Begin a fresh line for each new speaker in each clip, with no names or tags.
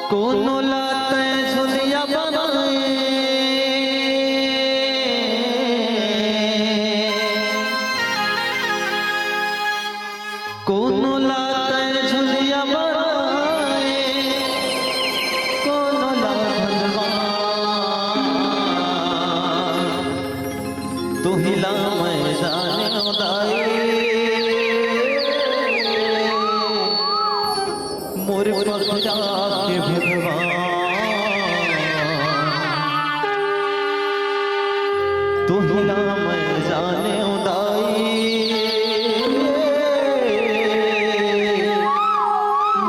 कोनो लाते झुलिया बनाए कोनो लाते झुलिया बनाए कोनो ला भगवान तू हिला मैं जाने उदाई मोर पखरा के भगवान तू हिला मैं जाने उदाई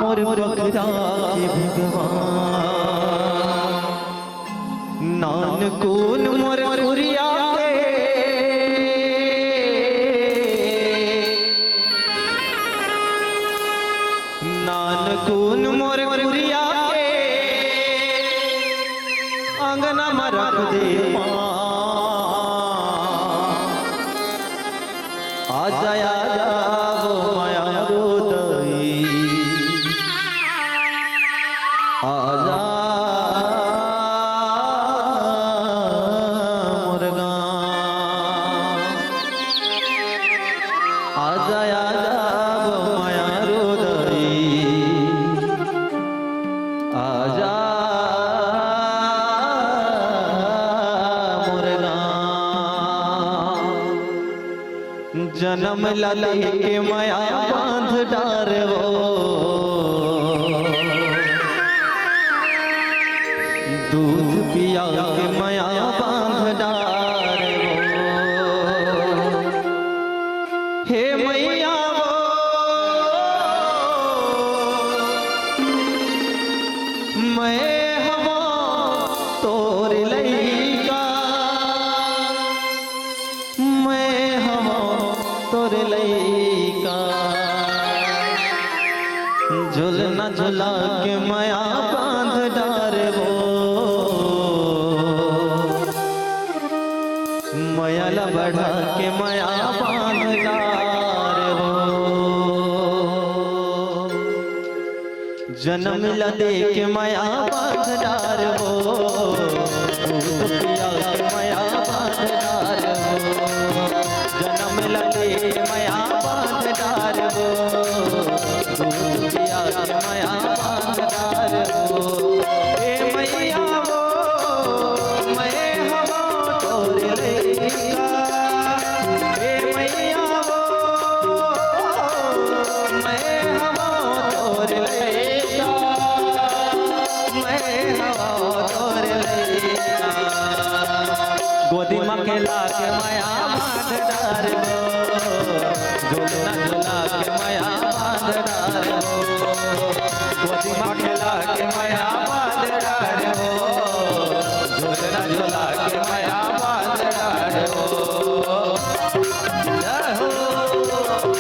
मोर पखरा के भगवान नानकुन मोर पुरिया नानकुन मोर पुरिया के अंगना में रख दे आ जाया वो माया रोदई आजा मुर्गा आजा वो माया रोदई आजा मुर्गा जन्म लले के माया बांध डार वो दूध पिया के माया बांध डार वो हे मैया वो मैं हवा तोर लईका मैं हवा तोर लईका झुलना झुला के माया बांध डार वो माया बढ़ा के माया बांध डार वो जन्म लदे के माया बांध डार वो दूध पिया के माया बांध डार वो जन्म लदे के माया बांध डार वो दूध पिया के माया बांध डार वो ए मैया वो मैं हवा तोर लईका ए मैया वो मैं हवा तोर लईका मैं हवा तोर लईका गोदी में खेला के माया बांध डार वो झूलना झूला के माया बांध डार वो गोदी में खेला के माया बांध डार वो झूलना झूला के माया बांध डार वो जय हो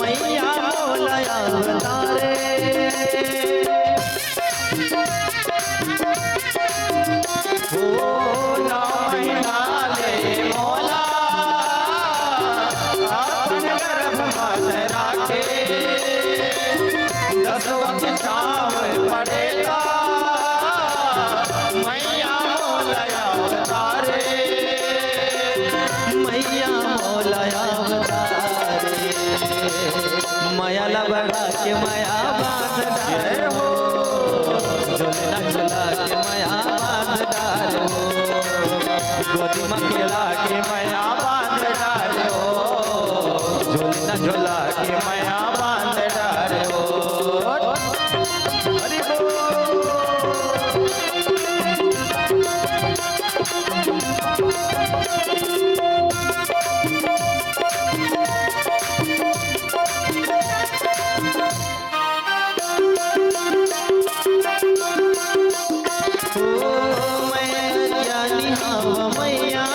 मैया बोलया तारे हो नाले मोला अपन गर्भ में राखे 10 वक्त छाव पड़ेगा मैया बोलया तारे मैया बोलया माया बढ़ा के माया बांध डार हो झुलना झुला के माया बांध डार हो गोदी में खेला के माया बांध डार हो झूला के माया बांध डारे हो। हरि बोल। मैया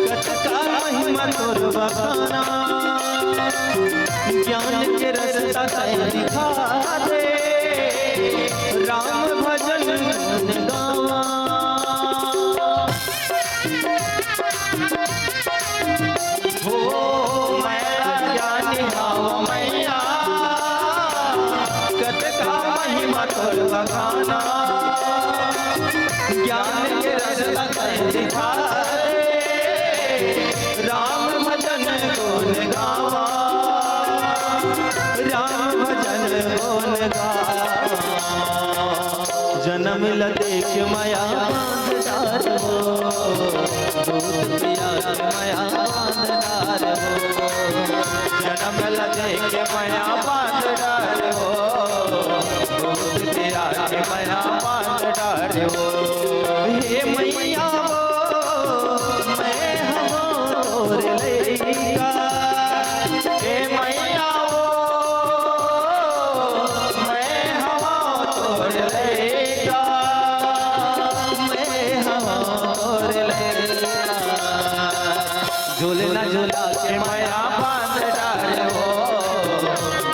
कटका महिमा तोर बखाना, ज्ञान के रास्ता दिखा दे, राम भजन गुण गावा। हो मैया ज्ञानी हाव मैया कटका महिमा तोर बखाना, ज्ञान के रास्ता दिखा दे, राम भजन गुण गावा, राम भजन गुण गावा। जन्म लदे के माया बांध डार हो, दूध पिया के माया बांध डार हो। जन्म लदे के माया बांध डार हो, दूध पिया के माया बांध डार हो। हे मैया वो मैं हवा तोर लइका, हे मैया वो मैं हवा तोर लइका, मैं हवा तोर लइका। झूलना झूला के माया बांध डार हो,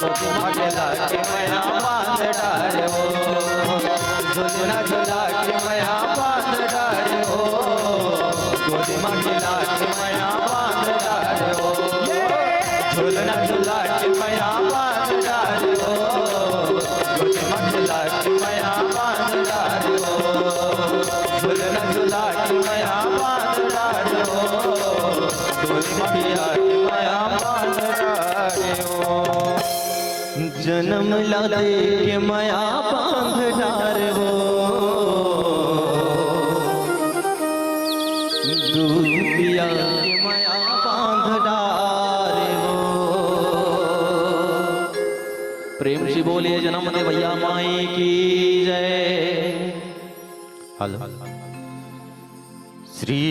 झूला के माया बांध डार हो। झूलना झूला के माया बांध डार हो, गोदी माँ खिला के माया बांध डार हो। झूलना झूला के माया बांध डार हो, गोदी माँ खिला के माया बांध डार हो। झूलना झूला के माया बांध डार हो, गोदी माँ खिला के माया बांध डार हो। जन्म लादे के माया बांध डार हो, दूध पिया के माया बांध डार हो। प्रेम से बोलिए जन्म दे भैया माई की जय। हेलो। श्री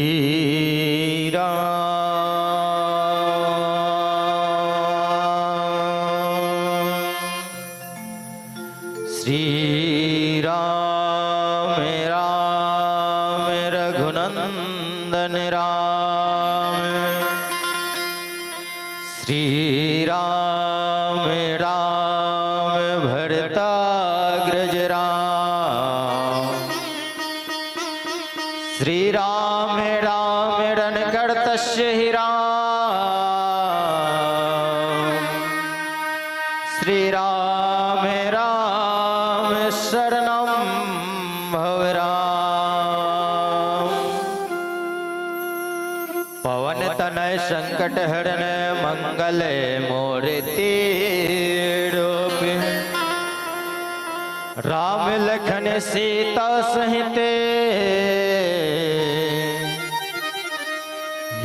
श्री राम राम रघुनंदन राम, श्री राम राम भरताग्रज राम, श्री राम राम रणकर्तस्य हि राम, श्री राम राम शरणं भव राम। पवन तनय संकट हरण मंगल मूर्ति रूप, राम लखन सीता सहित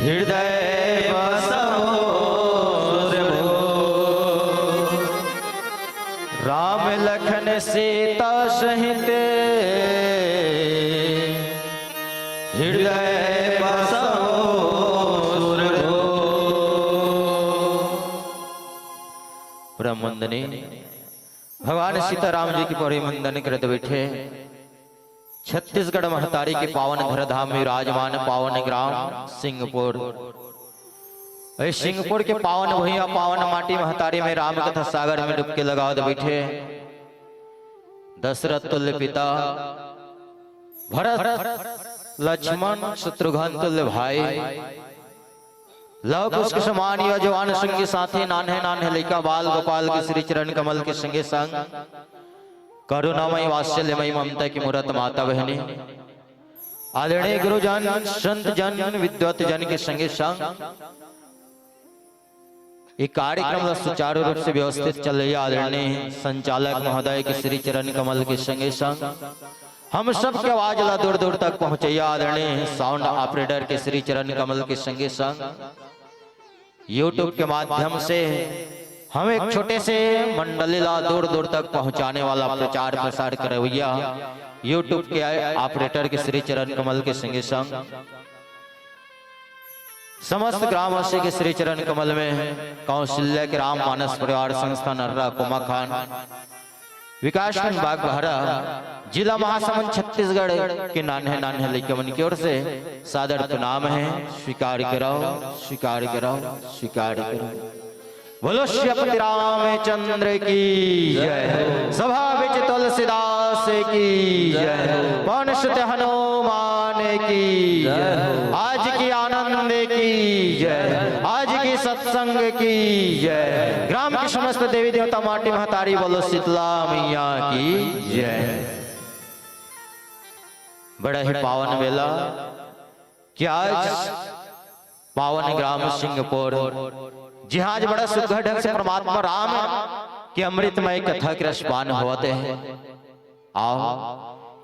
हृदय बसहो प्रभु। राम लखन सीता सहित हृदय बसहो प्रभु। परम वंदनीय भगवान सीताराम जी की पौड़ी वंदन करते बैठे छत्तीसगढ़ महतारी के पावन धरधाम में विराजमान पावन ग्राम सिंहपुर। सिंहपुर के पावन भुइया पावन माटी महतारी में राम कथा सागर में डुबके लगा दे बैठे दशरथ तुल्य पिता, भरत लक्ष्मण शत्रुघ्न तुल्य भाई, लव कुश के समान या जवान संगी साथी, नान्हे नान्हे लइका बाल गोपाल के श्री चरण कमल के संगे संग करुणामय वात्सल्यमय ममता की मूर्त माता बहने, आदरणीय गुरुजन संत जन विद्वत जन के संगे संग ये कार्यक्रम सुचारू रूप से व्यवस्थित चल रही। आदरणीय संचालक महोदय के श्री चरण कमल के संगे संग हम सब के आवाज ला दूर दूर तक पहुंचे। आदरणीय साउंड ऑपरेटर के श्री चरण कमल के संगे संग YouTube के माध्यम से हम एक छोटे से मंडलीला दूर दूर तक पहुंचाने वाला प्रचार प्रसार करे भैया YouTube के ऑपरेटर के श्री चरण कमल के संगे संग समस्त ग्रामवासी के श्री चरण कमल में कौशल्या के राम मानस परिवार संस्था नर्रा कुमा खान विकासखंड बाग बहरा जिला महासमुंद छत्तीसगढ़ के नान्हे नान्हे लइकमन की ओर से सादर प्रणाम है। स्वीकार करो स्वीकार करो स्वीकार करो। बोलो श्रीपति रामचंद्र की जय। सभा विच तुलसीदास की जय। पवन सुत हनुमान की जय। आज की आनंद की जय। आज की सत्संग की जय। ग्राम के समस्त देवी देवता माटी महतारी बोलो शीतला मैया की जय। बड़ा ही पावन वेला कि आज पावन ग्राम सिंहपुर जी आज बड़ा सुघड़ ढंग से परमात्मा राम के अमृतमय कथा के रसपान होते हैं। आओ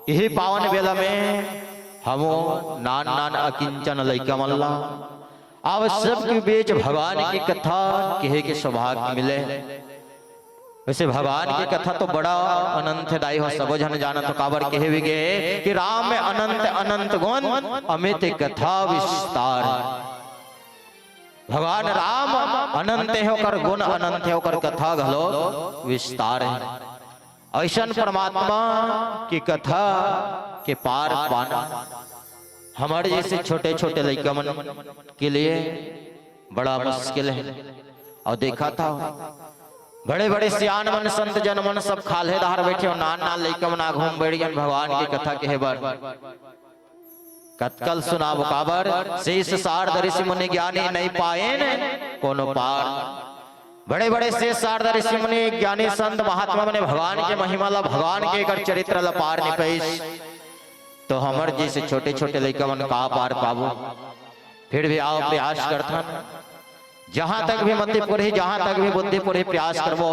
यही पावन वेला में हम नान नान अकिंचन लइका मल्ला अब सबके बीच भगवान की कथा कहे के सौभाग्य मिले। वैसे भगवान की कथा तो बड़ा अनंतदायी हो सब जन जाना तो काबर कहे भी गए कि राम में अनंत अनंत गुण अमित कथा विस्तार। भगवान राम अनंत होकर गुण अनंत होकर कथा घलो विस्तार है। ऐसा परमात्मा की कथा के पार पाना हमारे जैसे छोटे छोटे लइका मन के लिए बड़ा मुश्किल है। और देखा था बड़े बड़े सियान मन संत जन मन सब खाले दार बैठे और नान नान लइका मन घूम बैठ गए भगवान की कथा के बार कतकल सुना बुकाबर शेष सारद ऋषि मुनि ज्ञानी नहीं पाए कोनो पार। बड़े बड़े शेष सारद ऋषि मुनि ज्ञानी संत महात्मा ने भगवान के महिमा ला भगवान के कर चरित्र ला पार नहीं पाइस तो हमर जैसे छोटे छोटे लइका मन का पार पाबो। फिर भी आओ प्रयास करथन जहां तक भी मतिपुर ही जहां तक भी बुद्धिपुर ही प्रयास करबो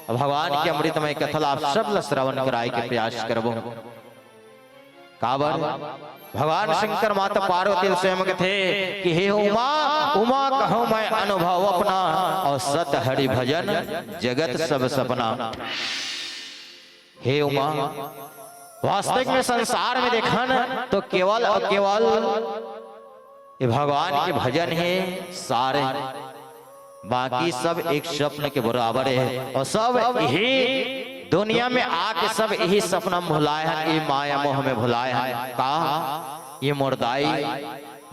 भगवान के अमृतमय कथा आप सब श्रवण कराए के प्रयास करबो। काबर भगवान शंकर माता पार्वती स्वयं के थे कि हे उमा उमा कहो मैं अनुभव अपना और सत हरि भजन जगत सब सपना। हे उमा वास्तविक में संसार में देखा न तो केवल और केवल ये भगवान के भजन है सारे बाकी सब एक स्वप्न के बराबर है। और सब यही दुनिया में आके सब यही सपना भुलाए हैं ये माया मोह में भुलाए हैं। का ये मोर दाई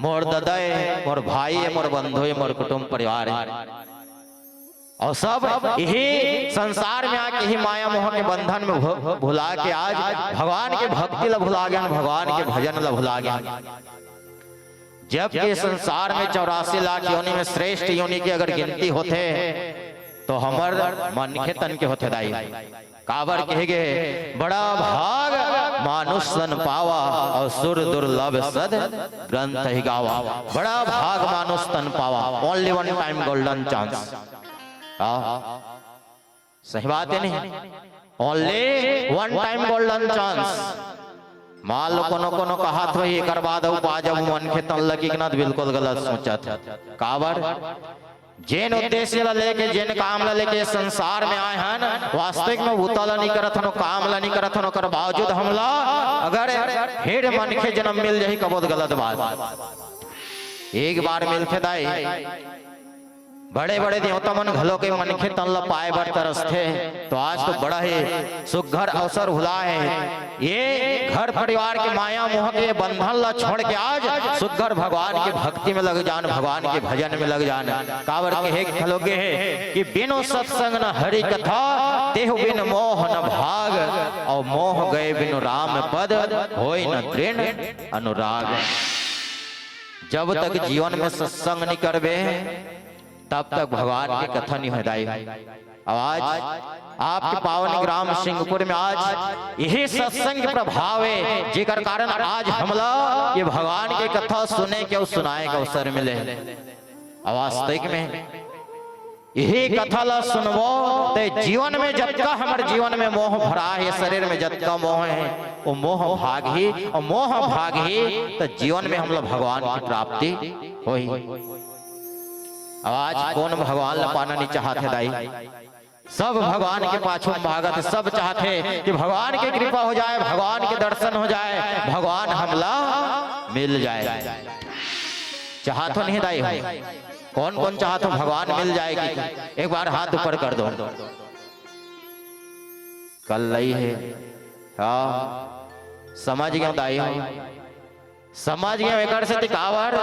मोर ददय मोर भाई है मोर बंधु है मोर कुटुंब परिवार है। और सब यही संसार में आके ही माया मोह के बंधन में भुला के आज भगवान के भक्ति ला भुला गया भगवान के भजन ला भुला गया। जबकि संसार में 84 लाख योनि में श्रेष्ठ योनि की अगर गिनती होते तो हमर मन के तन के होते दाई। काबर कहे गए बड़ा भाग मानुष सन पावा और सुर दुर्लभ सद ग्रंथ ही गावा। बड़ा भाग मानुष तन पावा only one time golden chance. सही बात है नहीं only one time golden chance. मान लो कोनो कोनो का हाथ वही एक बाद जब मन के तन लगी ना बिल्कुल गलत सोचा था। काबर जिन उद्देश्य ला लेके जिन काम ला लेके संसार में आए हैं वास्तविक में भूतला नहीं करत हनो काम ला नहीं करत हनो कर बावजूद हमला अगर फिर मन के जन्म मिल जाही कबोद गलत बात। एक बार मिलके दाई बड़े बड़े देवता मन घलो के मन के तन ला पाए बर तरस थे तो आज तो बड़ा ही सुघर अवसर हुआ है। ये घर परिवार के माया मोह के बंधन ला छोड़ के आज सुघर भगवान की भक्ति में लग जान भगवान के भजन में लग जान। कावर के हे खलोगे है कि बिनो सत्संग न हरि कथा तेह बिन मोह न भाग और मोह गए बिनु राम पद होय न तृण अनुराग। जब तक जीवन में सत्संग नहीं करबे तब तक भगवान की कथा नहीं होदाई। आज आपके पावन ग्राम सिंहपुर में आज यही सत्संग प्रभाव है जिकर कारण आज हमला ये भगवान की कथा सुने के और सुनाए का अवसर मिले। वास्तविक में यही कथा ला सुनबो तो जीवन में जतका हमारे जीवन में मोह भरा है शरीर में जतका मोह है वो मोह भाग ही और मोह भाग ही तो जीवन में हम लोग भगवान की प्राप्ति होई।
आज कौन भगवान ला पाना नहीं चाहते दाई, सब भगवान के पाछू में भागत, सब चाहते कि भगवान की कृपा हो जाए, भगवान के दर्शन हो जाए, भगवान हमला मिल जाए। चाहतो नहीं दाई हो, कौन कौन चाहतो भगवान मिल जाएगी? एक बार हाथ ऊपर कर दो। कल लई है, हाँ समझ गया दाई हो, समझ गया। एक से तिकावर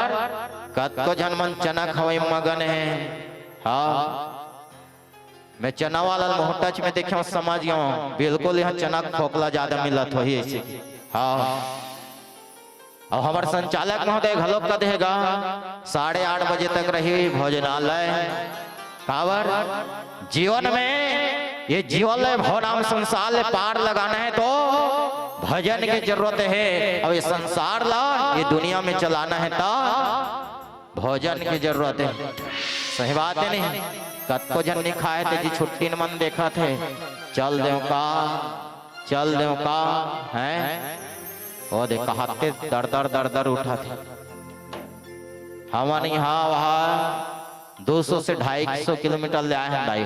कत को जनमन चना खवई मगन है। हाँ मैं चना वाला मोहटच में देखा समझ गया, बिल्कुल यहाँ चना खोखला ज्यादा मिलत हो ही ऐसे। हाँ और हमारे संचालक महोदय घलोक का देगा 8:30 बजे तक रही भोजनालय। कावर जीवन में ये जीवन भव नाम संसार पार लगाना है तो भजन की जरूरत है। अब ये संसार ला ये दुनिया में चलाना है तो भोजन की जरूरत है। सही बात है नहीं? कत को जन नहीं खाए थे जी, छुट्टी न मन देखा थे, चल देव का, चल देव का है। वो देखा हाथे दर दर दर दर उठा थे। हमारे यहाँ वहाँ 200 से 250 किलोमीटर ले आए हैं दाई।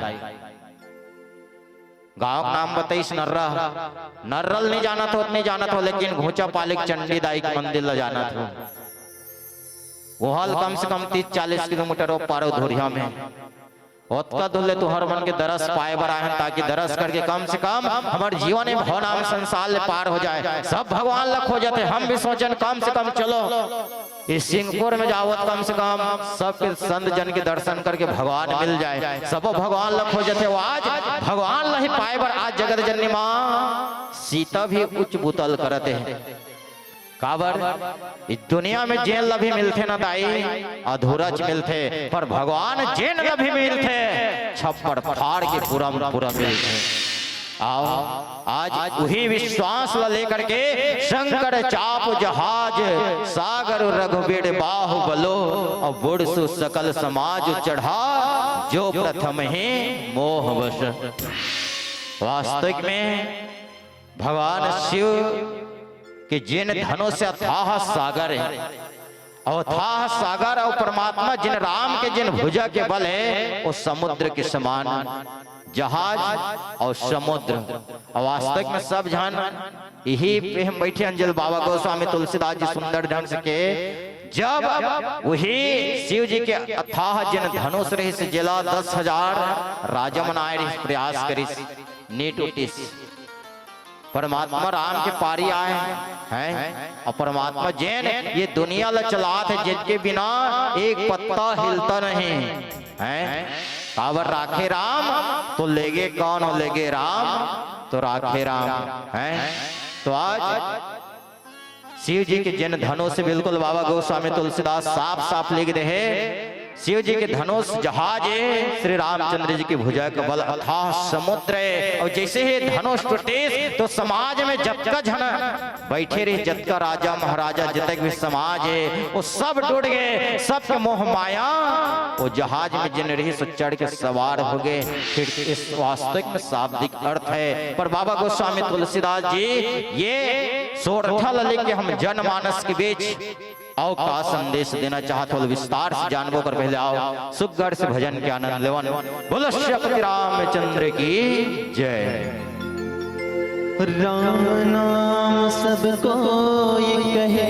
गांव का नाम बताइस नर्रा, नर्रल नहीं जाना था, उतने जाना था, लेकिन घोचा पालिक चंडी दाई के मंदिर ला जाना था। वो हाल कम से कम 30-40 किलोमीटर पार धोरिया में का दुल्ले तो हर मन के दरस पाए बर आए हैं, ताकि दरस करके कम से कम हमारे जीवन में भव नाम संसार पार हो जाए। सब भगवान लख हो जाते, हम भी सोचन कम से कम चलो इस सिंहपुर में जाओ, कम से कम सबके संत जन के दर्शन करके भगवान मिल जाए। सब भगवान लख हो जाते। वो आज भगवान लही पाए बर आज जगत जननी माँ सीता भी उच्च बुतल करते हैं। काबर इस दुनिया में जेन लभी मिलते ना दाई, अधूरच मिलते, पर भगवान जेन लभी मिलते छप्पड़ फाड़ के पूरा पूरा मिलते। आओ आज वही विश्वास ला लेकर के शंकर चाप जहाज सागर रघुवीर बाहुबलो और बुढ़सु सकल समाज चढ़ा जो प्रथम ही मोहवश। वास्तविक में भगवान शिव कि जिन धनों से अथाह सागर है, और अथाह सागर और परमात्मा जिन राम के जिन भुजा के बल है वो समुद्र के समान जहाज और समुद्र। और वास्तविक में सब जान यही पे हम बैठे अंजल बाबा गोस्वामी तुलसीदास जी सुंदर ढंग से के जब वही शिव जी के अथाह जिन धनुष रही से जिला 10,000 राजमन आए प्रयास करी नीट उटिस। परमात्मा राम के पारी आए हैं और परमात्मा जैन ये दुनिया ला चलात है, जिनके बिना एक पत्ता हिलता नहीं है। कावर राखे राम तो लेगे कौन हो, लेगे राम तो राखे राम है। तो आज शिव जी के जिन धनों से बिल्कुल बाबा गोस्वामी तुलसीदास साफ साफ लिख रहे हैं, शिव जी के धनुष जहाज है, श्री रामचंद्र जी की भुजा का बल अथाह समुद्र है। और जैसे ही धनुष टूटे तो समाज में जतका जन बैठे रहे, जतका राजा महाराजा जितक भी समाज है वो सब टूट गए, सब मोह माया वो जहाज में जिन रही सो चढ़ के सवार हो गए। फिर इस वास्तविक में शाब्दिक अर्थ है, पर बाबा गोस्वामी तुलसीदास जी ये सोरठा लिख के हम जनमानस के बीच आओ का संदेश देना चाहते हो, विस्तार से जानबो कर पहले आओ सुगढ़ से भजन के आनंद लेवन। बोलो श्री रामचंद्र की जय।
राम नाम सबको ये कहे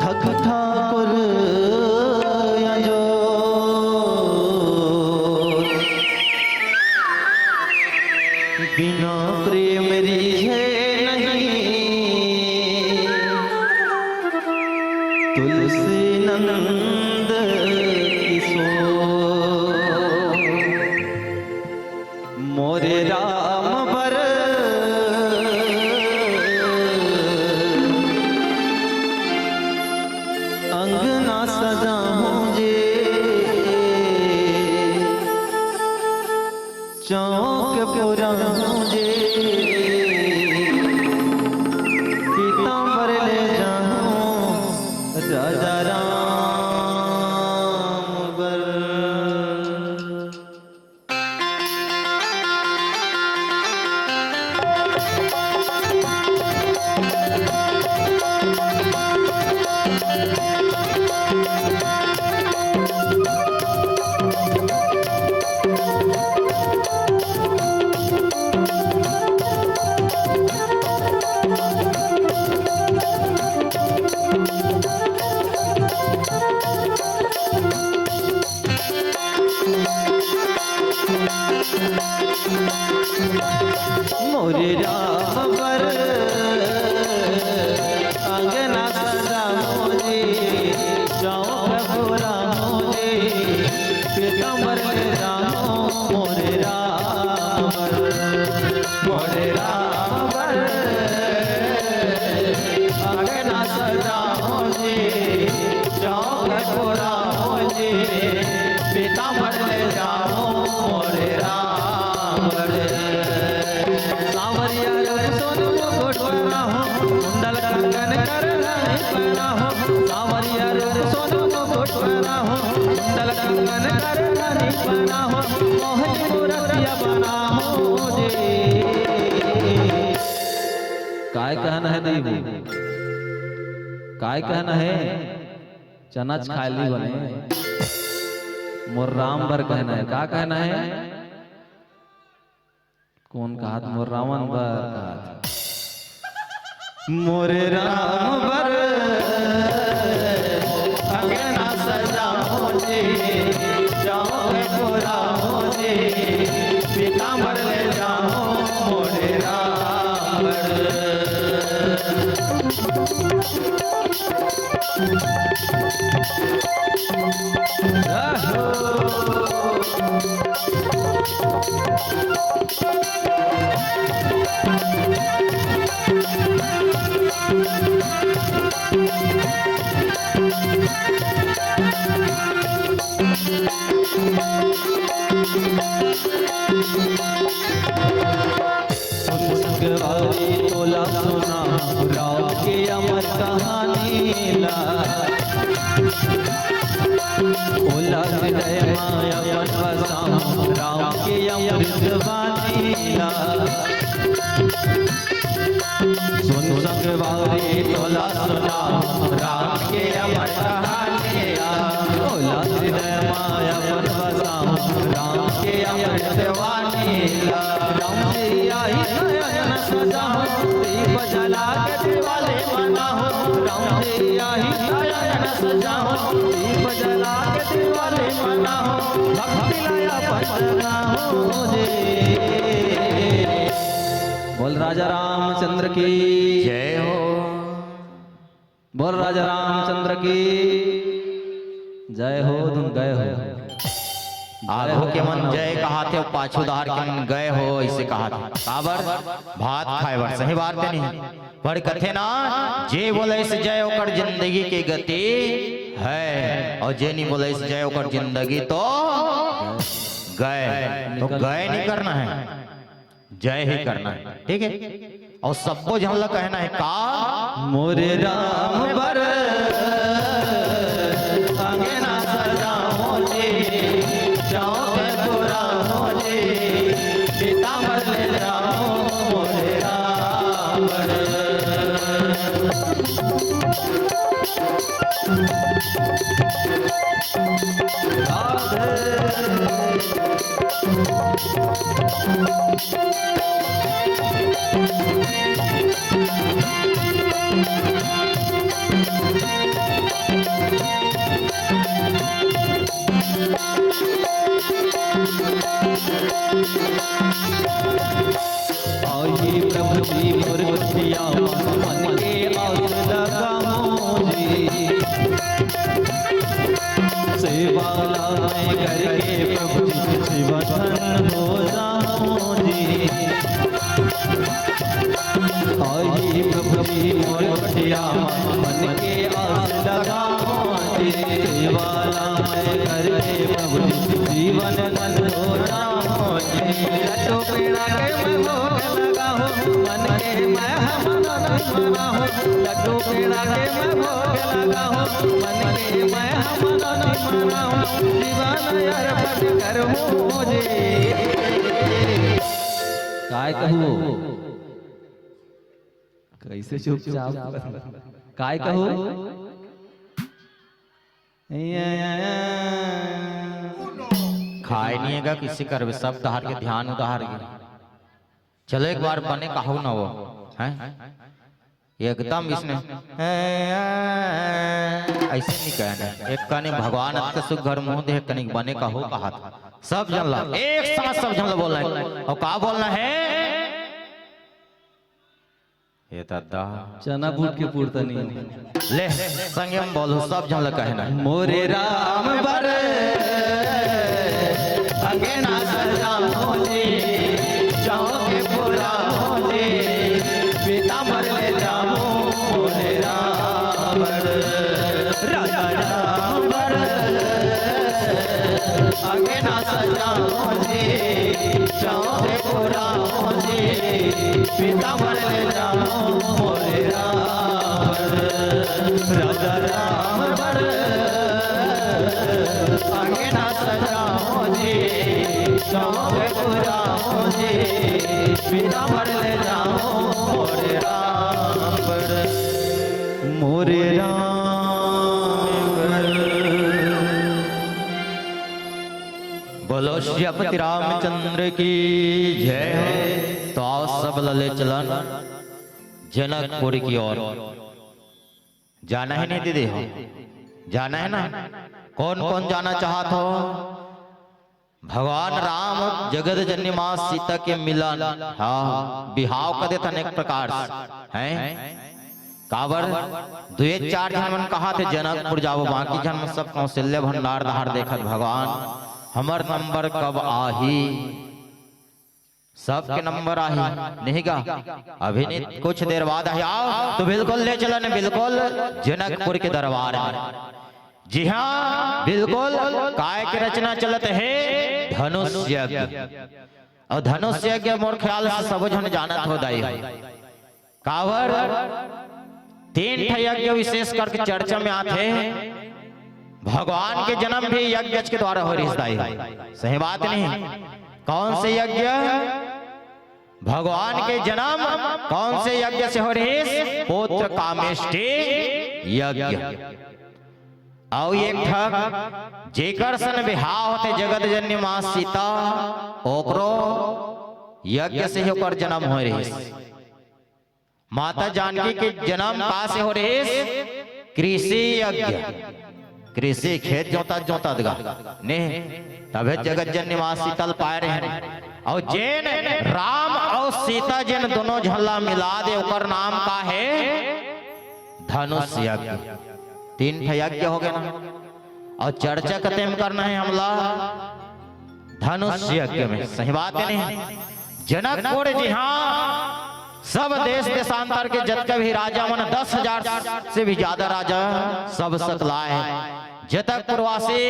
ठग ठाकुर जो बिना प्रेम रिझे तुलसी नंद किशोर मोरे राम बर अंगना सजाऊं जे चौक पुराऊं जे पीतांबर ले जाऊं राजा राम पहना हो, कुंडल कंगन कर रानी पहना हो, सांवरिया रूप सोना मुकुट पहना हो, कुंडल कंगन कर रानी पहना हो, मोहनी मूर्तिया बना हो जे। काय कहना है देवी, काय कहना है, चनच खाली बने मोर राम बर कहना है, का कहना है, कौन कहा मोर रावण बर कहा, मोरे राम बर अंगना सजाओ जी, जाओ पूरा हो जी, पीतांबर ले जाओ मोरे राम बर। संगवारी तोला सुना राम के अमर कहानी ला, ओला हृदय माया मन बसाऊं राम के अमृत वाणी ला। सुन संगवारी तोला सुना राम के अमर कहानी ला, ओला हृदय माया मन बसाऊं राम के अमृत वाणी ला। राम जी आई नयन सजाओ, दीप जला के दिवाले मनाओ, राम जी आई नयन सजाओ, दीप जला के दिवाले मनाओ, भक्ति लाया पसनाओ जे। बोल राजा रामचंद्र की
जय हो,
बोल राजा रामचंद्र की जय हो, तुम गए हो।
आगो के मन जय कहा थे, पाछू दार के मन गए हो ऐसे कहा था, काबर भात खाए बर सही बात है नहीं, पर कथे ना जे बोले इस जय ओकर जिंदगी की गति है, और जे नहीं बोले इस जय ओकर जिंदगी तो गए, तो गए नहीं करना है, जय ही करना है, ठीक है। और सबको झमला कहना है का
मोरे राम बर अंगना सजाओ जी, जाओ पूरा हो जी, पीतांबर ले जाओ मोरे राम बर। आई प्रभु जी मुर्तिया मन के आस लगाओ जी, सेवाला मैं करके प्रभु जी शिवधन हो जाओ जी। आई प्रभु जी मुर्तिया मन के आस लगाओ जी, सेवाला मैं करके प्रभु जी जीवन धन हो जाओ जी। लड्डू पेड़ा के मैं भोग लगाओ, मन के मैं मनोरथ मनाओ, लड्डू पेड़ा के मैं भोग लगाओ, मन के मैं मनोरथ मनाओ, जीवन अर्पण करूं मुझे। काय कहूँ कैसे चुपचाप काय कहूँ,
खाए नहीं है किसी कर सब दहार के ध्यान उधार के, चलो एक बार बने कहू ना वो है एकदम इसने ऐसे नहीं कहना, एक कने भगवान अत्य सुघर मुंह दे, कने बने कहो कहा था, सब जन ला एक साथ सब जन ला बोलना है, और का बोलना है ये दादा
चना बूट के पूर्ता नहीं
ले संयम बोलो, सब जन ला कहना है
मोरे राम बर अंगना सजाओ जी, जाओ के पूरा हो जी, पीतांबर ले जाओ मोरे राम बर। राजा राम बर अंगना सजाओ रामोजी चौथे को रामोजी पीताम्बर ले जाओ मोरे रावण राजा राम बर अंगना सजाओ जी चौथे को रामोजी पीताम्बर ले जाओ मोरे रावण मोरे राम बोलो श्रीपति रामचंद्र की जय। तो आओ सब लले चलन जनकपुर की ओर। जाना है नहीं दीदी? हो जाना है ना? कौन कौन जाना चाहत हो? भगवान राम जगत जननी मां सीता के मिलन, हाँ बिहाव कर देता अनेक प्रकार है काबर दुए चार जन मन कहा थे जनकपुर जाओ, बाकी जन सब कौशल्य भंडार धार देखत भगवान हमर नंबर कब आही। सबके नंबर आही नहीं गा? अभी नहीं, कुछ देर बाद आही। आओ तो बिल्कुल ले चलन बिल्कुल जनकपुर के दरबार में। जी हाँ बिल्कुल काय की रचना चलत है धनुष यज्ञ। और धनुष यज्ञ मोर ख्याल से सब जन जानत हो दाई कावर तीन यज्ञ विशेष करके चर्चा में आते हैं। भगवान के जन्म भी यज्ञ के द्वारा हो रही है, सही बात नहीं? कौन से यज्ञ? भगवान के जन्म कौन से यज्ञ से हो रही? पुत्र कामेष्टि यज्ञ। और एक ठग जेकर सन बिहाव होते जगत जननी मां सीता ओकरो यज्ञ से होकर जन्म हो रही। माता जानकी के जन्म कहां से हो रही? कृषि यज्ञ। कृषि खेत जोता जोता दगा ने तबे जगत जननी मां सीतल पाए रहे। और जैन राम और सीता जिन दोनों झल्ला मिला दे ओकर नाम का है धनुष यज्ञ। तीन यज्ञ हो गए ना। और चर्चा कते में करना है हमला धनुष यज्ञ में, सही बात है नहीं? जनकपुर जी हाँ सब देश देशांतर के जतक भी राजा मन 10,000 से भी ज्यादा राजा सब सकलाए जतक प्रवासी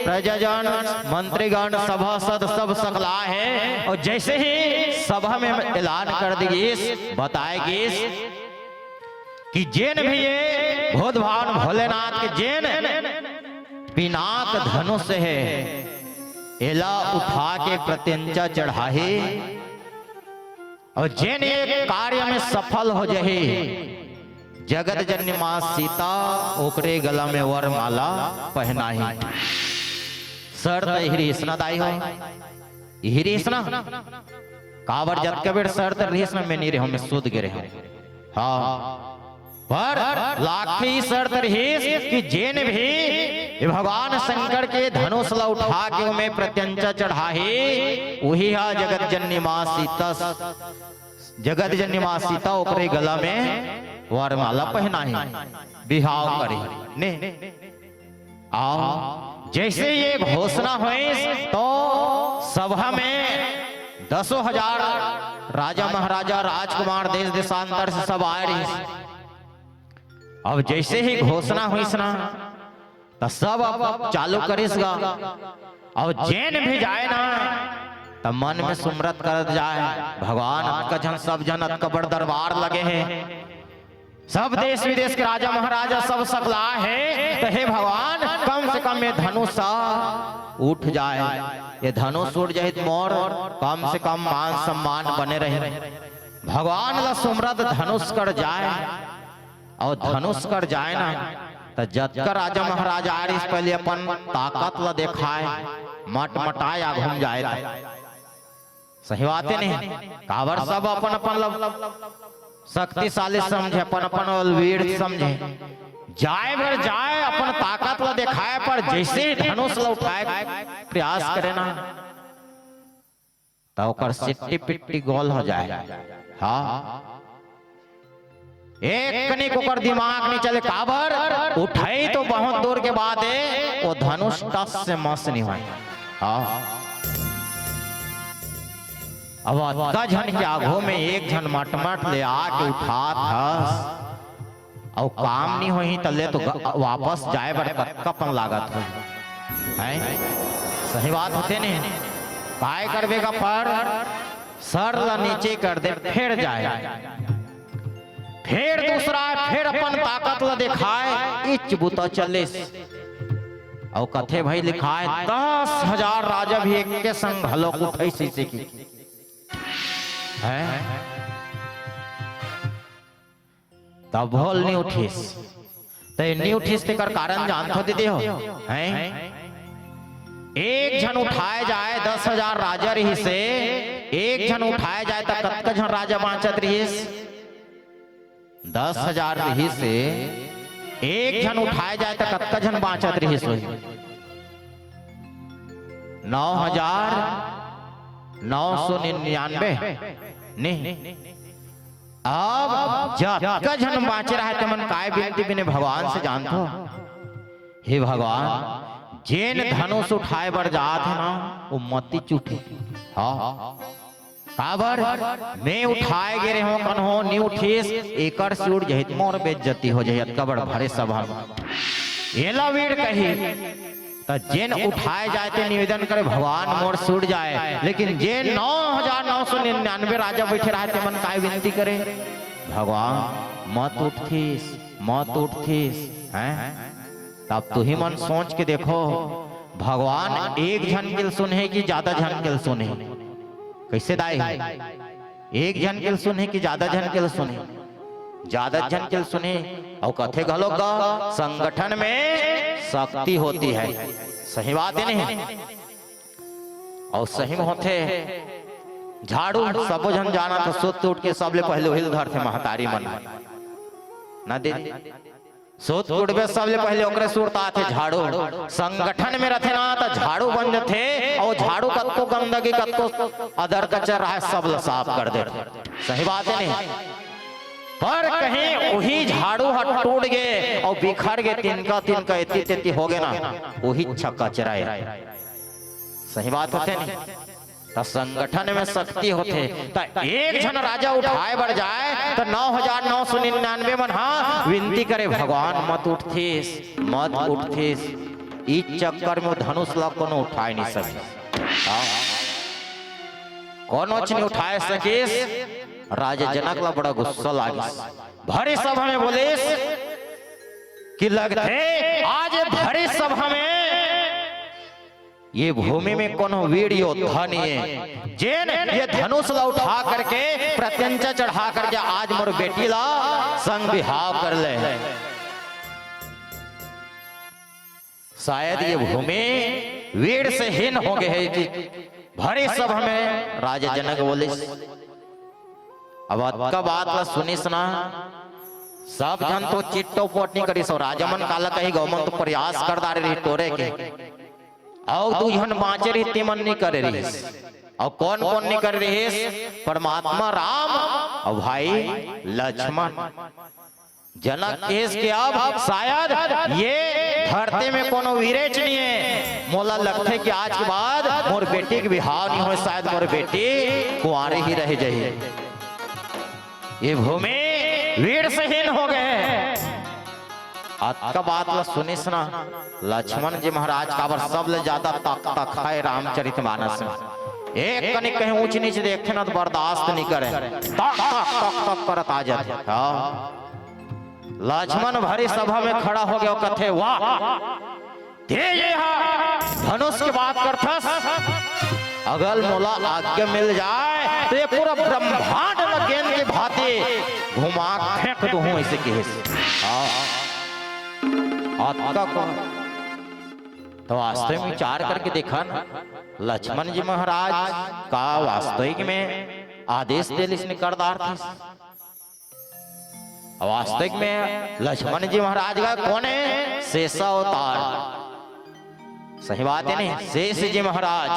प्रजाजन मंत्रीगण सभासद सब सकलाए हैं। और जैसे ही सभा में ऐलान कर देगी बताएगी कि जैन भी ये भोद भावन भोलेनाथ के जैन पिनाक धनुष है एला उठा के प्रत्यंचा चढ़ाहे। और जैन ये कार्य में सफल हो जाए जगत जननी मां सीता ओकरे गला में वर माला पहनाही। शर्त हिरीसना दाई हो हिरीसना कावर जत कबीर शर्त हिरीसना में नहीं रहे मैं सूद गिरे हूं। हाँ पर लाखी शर्त रही कि जैन भी भगवान शंकर के धनुष ला उठा के उमें प्रत्यंचा चढ़ाही वही है जगत जननी मां सीता। जगत जननी मां सीता ओकरे गला में वरमाला पहनाही बिहाव करी ने। आओ जैसे ये घोषणा हुई तो सभा में 10,000 राजा महाराजा राजकुमार देश देशांतर से सब आए रही। अब जैसे ही घोषणा हुई ना तो सब अब चालू करिसगा। और जैन भी जाए ना तो मन में सुमरत कर जाए भगवान का जन सब जन का बड़ दरबार लगे हैं। सब देश विदेश के राजा महाराजा सब सकला है तो हे भगवान कम से कम ये धनुष उठ जाए। ये धनुष उठ जाए मोर कम से कम मान सम्मान बने रहे। भगवान ला सुमरत धनुष कर जाए और धनुष कर जाए ना तो जतकर राजा महाराजा आ रही पहले अपन ताकत ला दिखाए मट मटाया घूम जाए। सही बात है नहीं? कावर सब अपन अपन शक्तिशाली समझे अपन अपन वीर समझे जाए भर जाए अपन ताकत ला दिखाए। पर जैसे ही धनुष ला उठाए प्रयास करे ना तो ओकर सिट्टी पिट्टी गोल हो जाए। हाँ एक कनिक ओकर दिमाग नहीं चले काबर उठाई तो बहुत दूर के बाद है वो धनुष टस से मस नहीं हुआ। हाँ अब जन के आगो में एक जन मटमट ले आके उठा था और काम नहीं हुई तले तो वापस जाए बड़े कक्कापन लागत हो। सही बात होते नहीं
काय करबे का पर सर ला नीचे कर दे फिर जाए, फिर दूसरा फिर अपन ताकत ला दिखाए इच बुता चले और कथे भाई लिखाए 10,000 राजा भी एक के संग हलो उठाई शीशे की है तब भोल नहीं उठीस तो नहीं उठीस ते कर कारण जानते हो दीदी हो हैं एक जन उठाए जाए 10,000 राजा रही से एक जन उठाए जाए तो कतका जन राजा बांचत रहीस 10,000 रही से एक जन उठाए जाए तो कतका जन बांचत रहीस 9,999 नहीं अब जब जन बांचे रहे तो मन काय विनती बिने भगवान से जानतो हे भगवान जेन धनुष उठाए बर जात है ना वो मती चूटे हाँ काबर मैं उठाए गे रहे हो कन हो नी उठीस एकर से उड़ जहित मोर बेइज्जती हो जहित कबड़ भरे सभा एला वीर कही तो जेन उठाए जाए ते निवेदन करे भगवान मोर सुड़ जाए, लेकिन जेन 9,999 राजा बैठे रहे ते मन काय विनती करे भगवान मत उठतीस हैं तब तू ही मन सोच के देखो भगवान एक जन के सुने कि ज्यादा जन के सुने कैसे दाई एक जन के सुने कि ज्यादा जन के सुने ज्यादा जन के सुने और कथे घलो का संगठन में शक्ति होती है सही बात है नहीं और सही में होते झाड़ू सब जन जाना तो सोत उठ के सबले पहले वही घर थे महतारी मन ना दे सोत उठबे सबले पहले ओकरे सुरता थे झाड़ू संगठन में रहते ना तो झाड़ू बन जाते और झाड़ू कतको गंदगी कतको अदर कचर है सब साफ कर देते सही बात है नहीं पर कहीं वही झाड़ू हट टूट गए और बिखर गए तिनका इति हो गए ना वही छक्का चराए सही बात होते नहीं तो संगठन में शक्ति होते तो एक जन राजा उठाए बढ़ जाए तो 9,999 मन हाँ विनती करे भगवान मत उठतीस इस चक्कर में धनुष ला कोनो उठाए नहीं सके कोनो नहीं उठाए सकीस राजा जनक ला बड़ा गुस्सा लागिस भरी सभा में बोलिस कि लगते आज भरी सभा में ये भूमि में कोनो वीर योद्धा नहीं है जेन ये धनुष ला उठा करके प्रत्यंचा चढ़ा करके आज मोर बेटी ला संग बिहाव कर ले शायद ये भूमि वीर से हीन हो गए है कि भरी सभा में राजा जनक बोलिस अब का बात ला सुनिस ना सब जन तो चिट्टो पोट नहीं करिस और राजा मन काला कही गौमन तो प्रयास कर दारे रही तोरे के और तू जन बाँचे रही ते मन नहीं करे रही और कौन नहीं कर रही परमात्मा राम और भाई लक्ष्मण जनक केस के अब शायद ये धरती में कोनो वीरेच नहीं है मोला लगते कि आज के बाद मोर बेटी के बिहाव नहीं हो शायद मोर बेटी कुंवारे ही रह जाए ये भूमि वीर से हीन हो गए आज का बात ला सुनिस ना लक्ष्मण जी महाराज का बर सब ले ज्यादा तक है रामचरितमानस में एक कनिक कहीं ऊंच नीचे देखते ना तो बर्दाश्त नहीं करे तक करत आ जाते लक्ष्मण भरी सभा में खड़ा हो गया कथे वाह धनुष की बात करथस अगल मोला आज्ञा मिल जाए तो ये पूरा ब्रह्मांड गेंद की भांति घुमा फेंक दूं ऐसे तो वास्तव में विचार करके देखा ना लक्ष्मण जी महाराज का वास्तविक में आदेश दे इसने करदार थी वास्तविक में लक्ष्मण जी महाराज का कौन है शेषा अवतार सही बात है नहीं शेष जी महाराज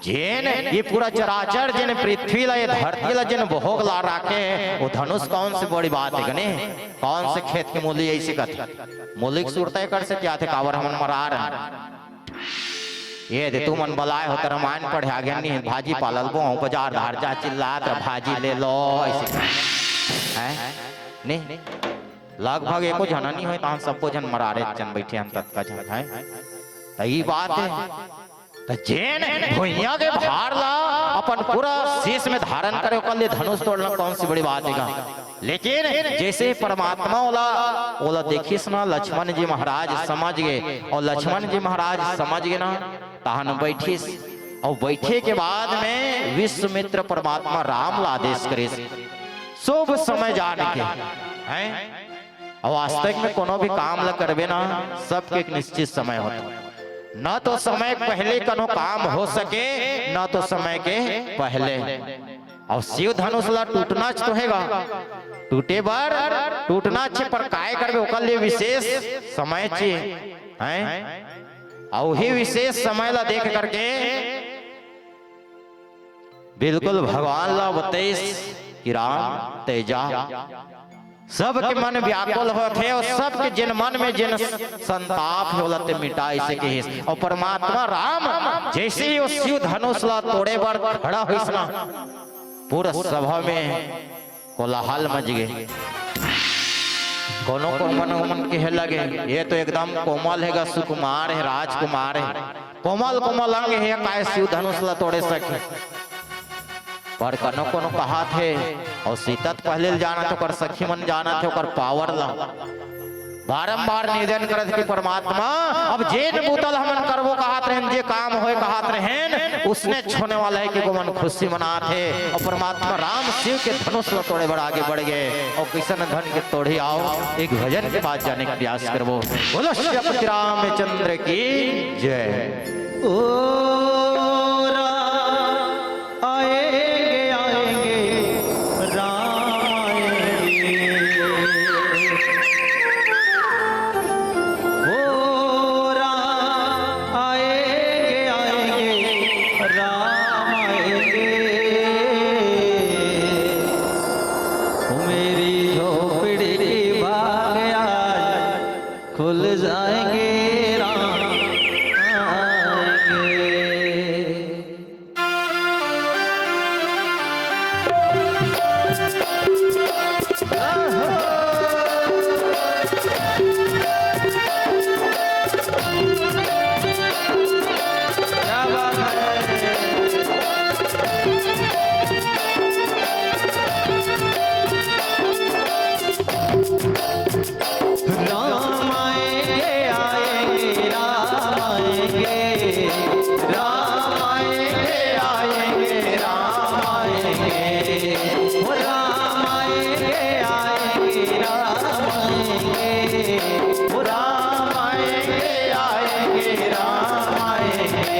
जेन ये पूरा चराचर जिन पृथ्वी ला ये धरती ला जिन भोग ला राखे वो धनुष कौन सी बड़ी बात है कने कौन से खेत की मूली ऐसी कथ मूलिक सुरता कर से क्या थे कावर हमन मरार ये दे तू मन बलाए हो रामायण पढ़े आगे नहीं भाजी पालल बो बाजार धार जा चिल्लात भाजी ले लो ऐसे हैं नहीं लगभग एको जना नहीं हो ता सबको जन मरारे जन बैठे हम तत्का जन है तो ये बात है तो जेन भुइया के भार ला अपन पूरा शीश में धारण करे ओकर लिए धनुष तोड़ना कौन सी बड़ी बात है। लेकिन जैसे परमात्मा ओला देखिस ना लक्ष्मण जी महाराज समझ गए, और लक्ष्मण जी महाराज समझ गए ना तहन बैठिस, और बैठे के बाद में विश्वामित्र परमात्मा राम ला आदेश करे शुभ समय जान के हैं। और वास्तविक में कोनो भी काम ला करबे ना सबके एक निश्चित समय होता, न तो समय पहले कनो काम हो सके न तो समय के पहले। और शिव धनुष ला टूटना तो हैगा, टूटे बार टूटना अच्छे पर काय करबे ओकर लिए विशेष समय चाहिए हैं। और वही विशेष समय ला देख करके बिल्कुल भगवान ला बतेस कि राम तेजा सबके मन व्याकुल होते और सबके जिन मन में जिन संताप होलते मिटाई सके। और परमात्मा राम जैसे ही उस शिव धनुष ला तोड़े बार खड़ा हुई ना पूरा सभा में कोलाहल मच गए। कोनो मन के लगे ये तो एकदम कोमल है, सुकुमार है, राजकुमार है, कोमल कोमल अंग है, काय शिव धनुष ला तोड़े सके। पर कनो कोनो कहा थे और सीता पहले जाना तो कर सखी मन जाना थे और पावर ला बारंबार निवेदन करत कि परमात्मा अब जेन बुतल हमन करबो कहत रहन, जे काम होए कहत रहन उसने छोने वाला है कि को मन खुशी मना थे। और परमात्मा राम शिव के धनुष ला तोड़े बड़ा आगे बढ़ गए और किशन धन के तोड़े आओ। एक भजन के बाद जाने का प्रयास करबो। बोलो श्री रामचंद्र की जय।
ओ खुल जाएंगे राम आएंगे। क्या बात है। राम आएंगे आएंगे राम आएंगे, राम आएंगे आएंगे राम आएंगे, वो राम आएंगे आएंगे राम आएंगे, वो राम आएंगे आएंगे राम आएंगे।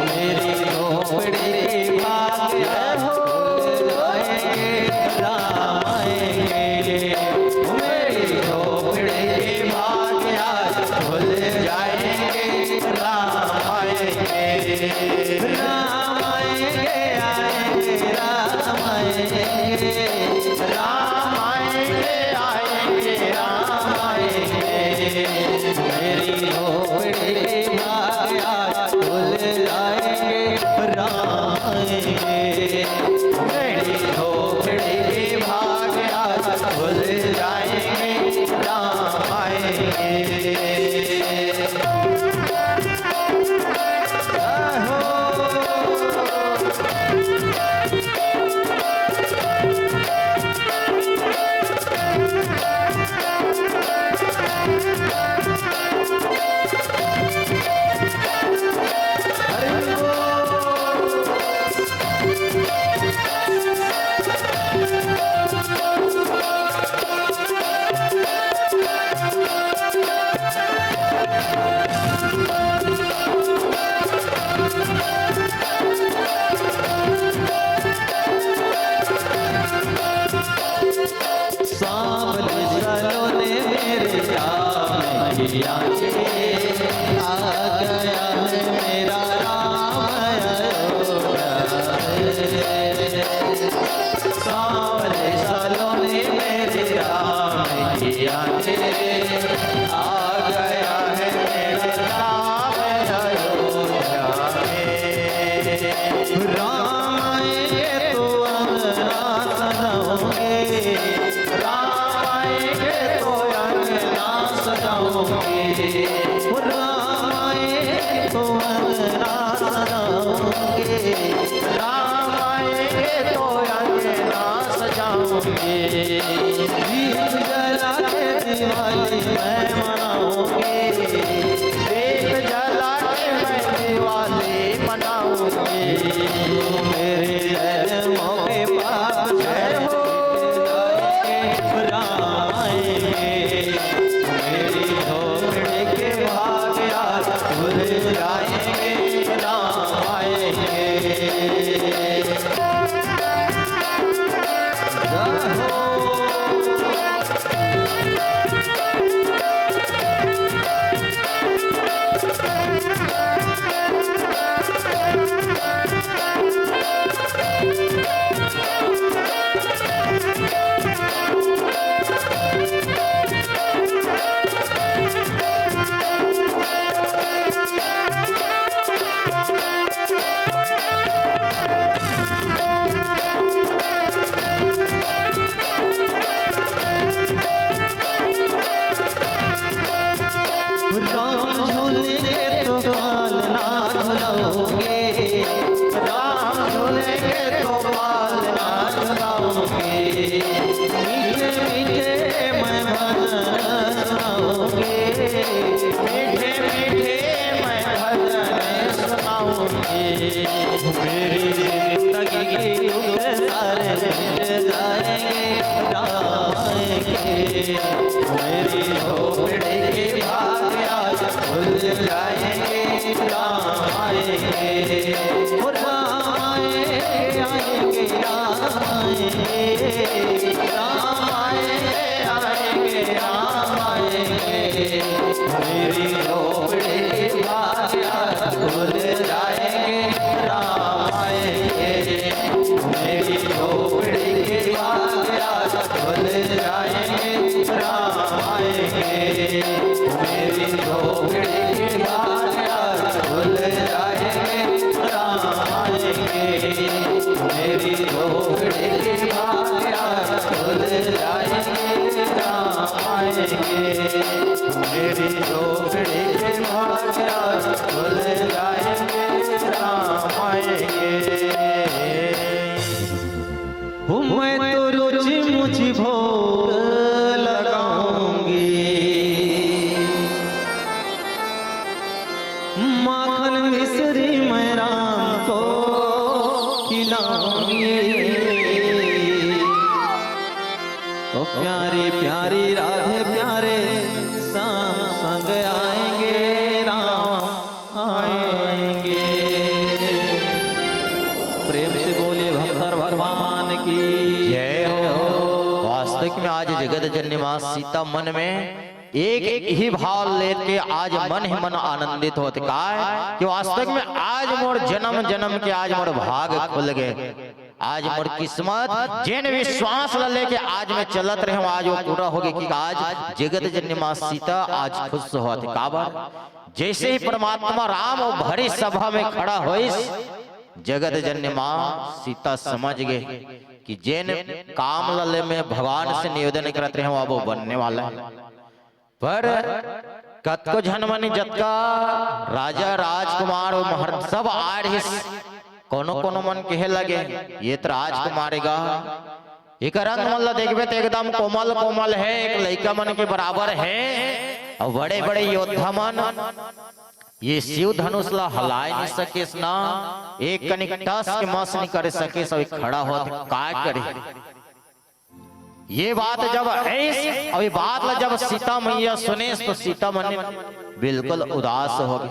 मेरी झोपड़ी भाग हो आएंगे राम आएंगे, मेरी झोपड़ी भाग खुल जाएंगे राम आएंगे। राम आएंगे आएंगे राम आएंगे, राम आएंगे आएंगे राम आएंगे। मेरी झोपड़ी भाग खुल जाएंगे राम आएंगे, मेरी झोपड़ी भाग खुल जाएंगे राम आएंगे। सामने चलो ने मेरे राम मैया आ गया है मेरा राम सामने चलो ने मेरे राम मैया आ गया है मेरा राम अयोध्या में। राम आएंगे तो अंगना सजाओगे, राम आएंगे तो अंगना सजाओगे, राम आएंगे तो अंगना दीप जला के दिवाली मैं मनाऊंगी,
दीप जला के मैं दिवाली मनाऊंगी।
मेरे जन्मों के पाप जय हो जाएंगे राम आएंगे, मेरी झोपड़ी के भाग आज खुल जाएंगे राम आएंगे। राम झूलेंगे तो बाल ना झुलाओगे, राम झूलेंगे तो बाल ना झुलाओगे, मीठे मीठे मैं भजन सुनाऊंगी,
मीठे मीठे मैं भजन सुनाऊंगी।
मेरी जिंदगी के दुख सारे मिट जाएंगे राम आएंगे, मेरी झोपड़ी के भाग आज खुल जाएंगे राम आएंगे। ओ राम आएंगे राम आएंगे, राम आएंगे राम आएंगे, मेरी झोपड़ी के भाग आज खुल जाएंगे राम आएंगे, मेरी झोपड़ी के भाग आज खुल जाएंगे राम आएंगे, मेरी झोपड़ी के भाग आज खुल जाएंगे राम आएंगे, मेरी झोपड़ी के भाग आज खुल जाएंगे राम आएंगे, मेरी झोपड़ी के भाग आज खुल जाएंगे राम आएंगे। मैं तो रुचि मुझी भोग लगाऊंगी, माखन मिश्री मैं राम को खिलाऊंगी, ओ प्यारी प्यारी राधे प्यारे शाम संग आएंगे राम आएंगे। प्रेम से बोले भक्तर भगवान की
जय हो। वास्तविक में आज जगत जननी मां सीता मन में एक एक ही भाव लेके आज मन ही मन आनंदित होते का कि वास्तविक में आज मोर जन्म जन्म के आज मोर भाग खुल गए, आज मोर किस्मत जिन विश्वास ला लेके आज मैं चलत रहे हूं आज वो पूरा हो गए कि आज जगत जननी मां सीता आज खुश होते काबर। जैसे ही परमात्मा राम वो भरी सभा में खड़ा होइस, जगत जननी मां सीता समझ गए कि जिन काम लले में भगवान से निवेदन करते रहे वो बनने वाला है। पर कतको झनमनी जतका राजा राजकुमार और महर्द सब आ रही, कोनो कोनो मन कहे लगे ये तो राजकुमारेगा, एक रंग मन ला देखबे तो एकदम कोमल कोमल है, एक लड़का मन के बराबर है, और बड़े बड़े योद्धा मन ये शिव धनुष ला हलाए नहीं सके ना, एक कनिक टस के मस नहीं कर सके, सब खड़ा हो का करे। ये बात जब ऐस और ये बात ला जब सीता मैया सुने तो सीता मन बिल्कुल उदास हो गई।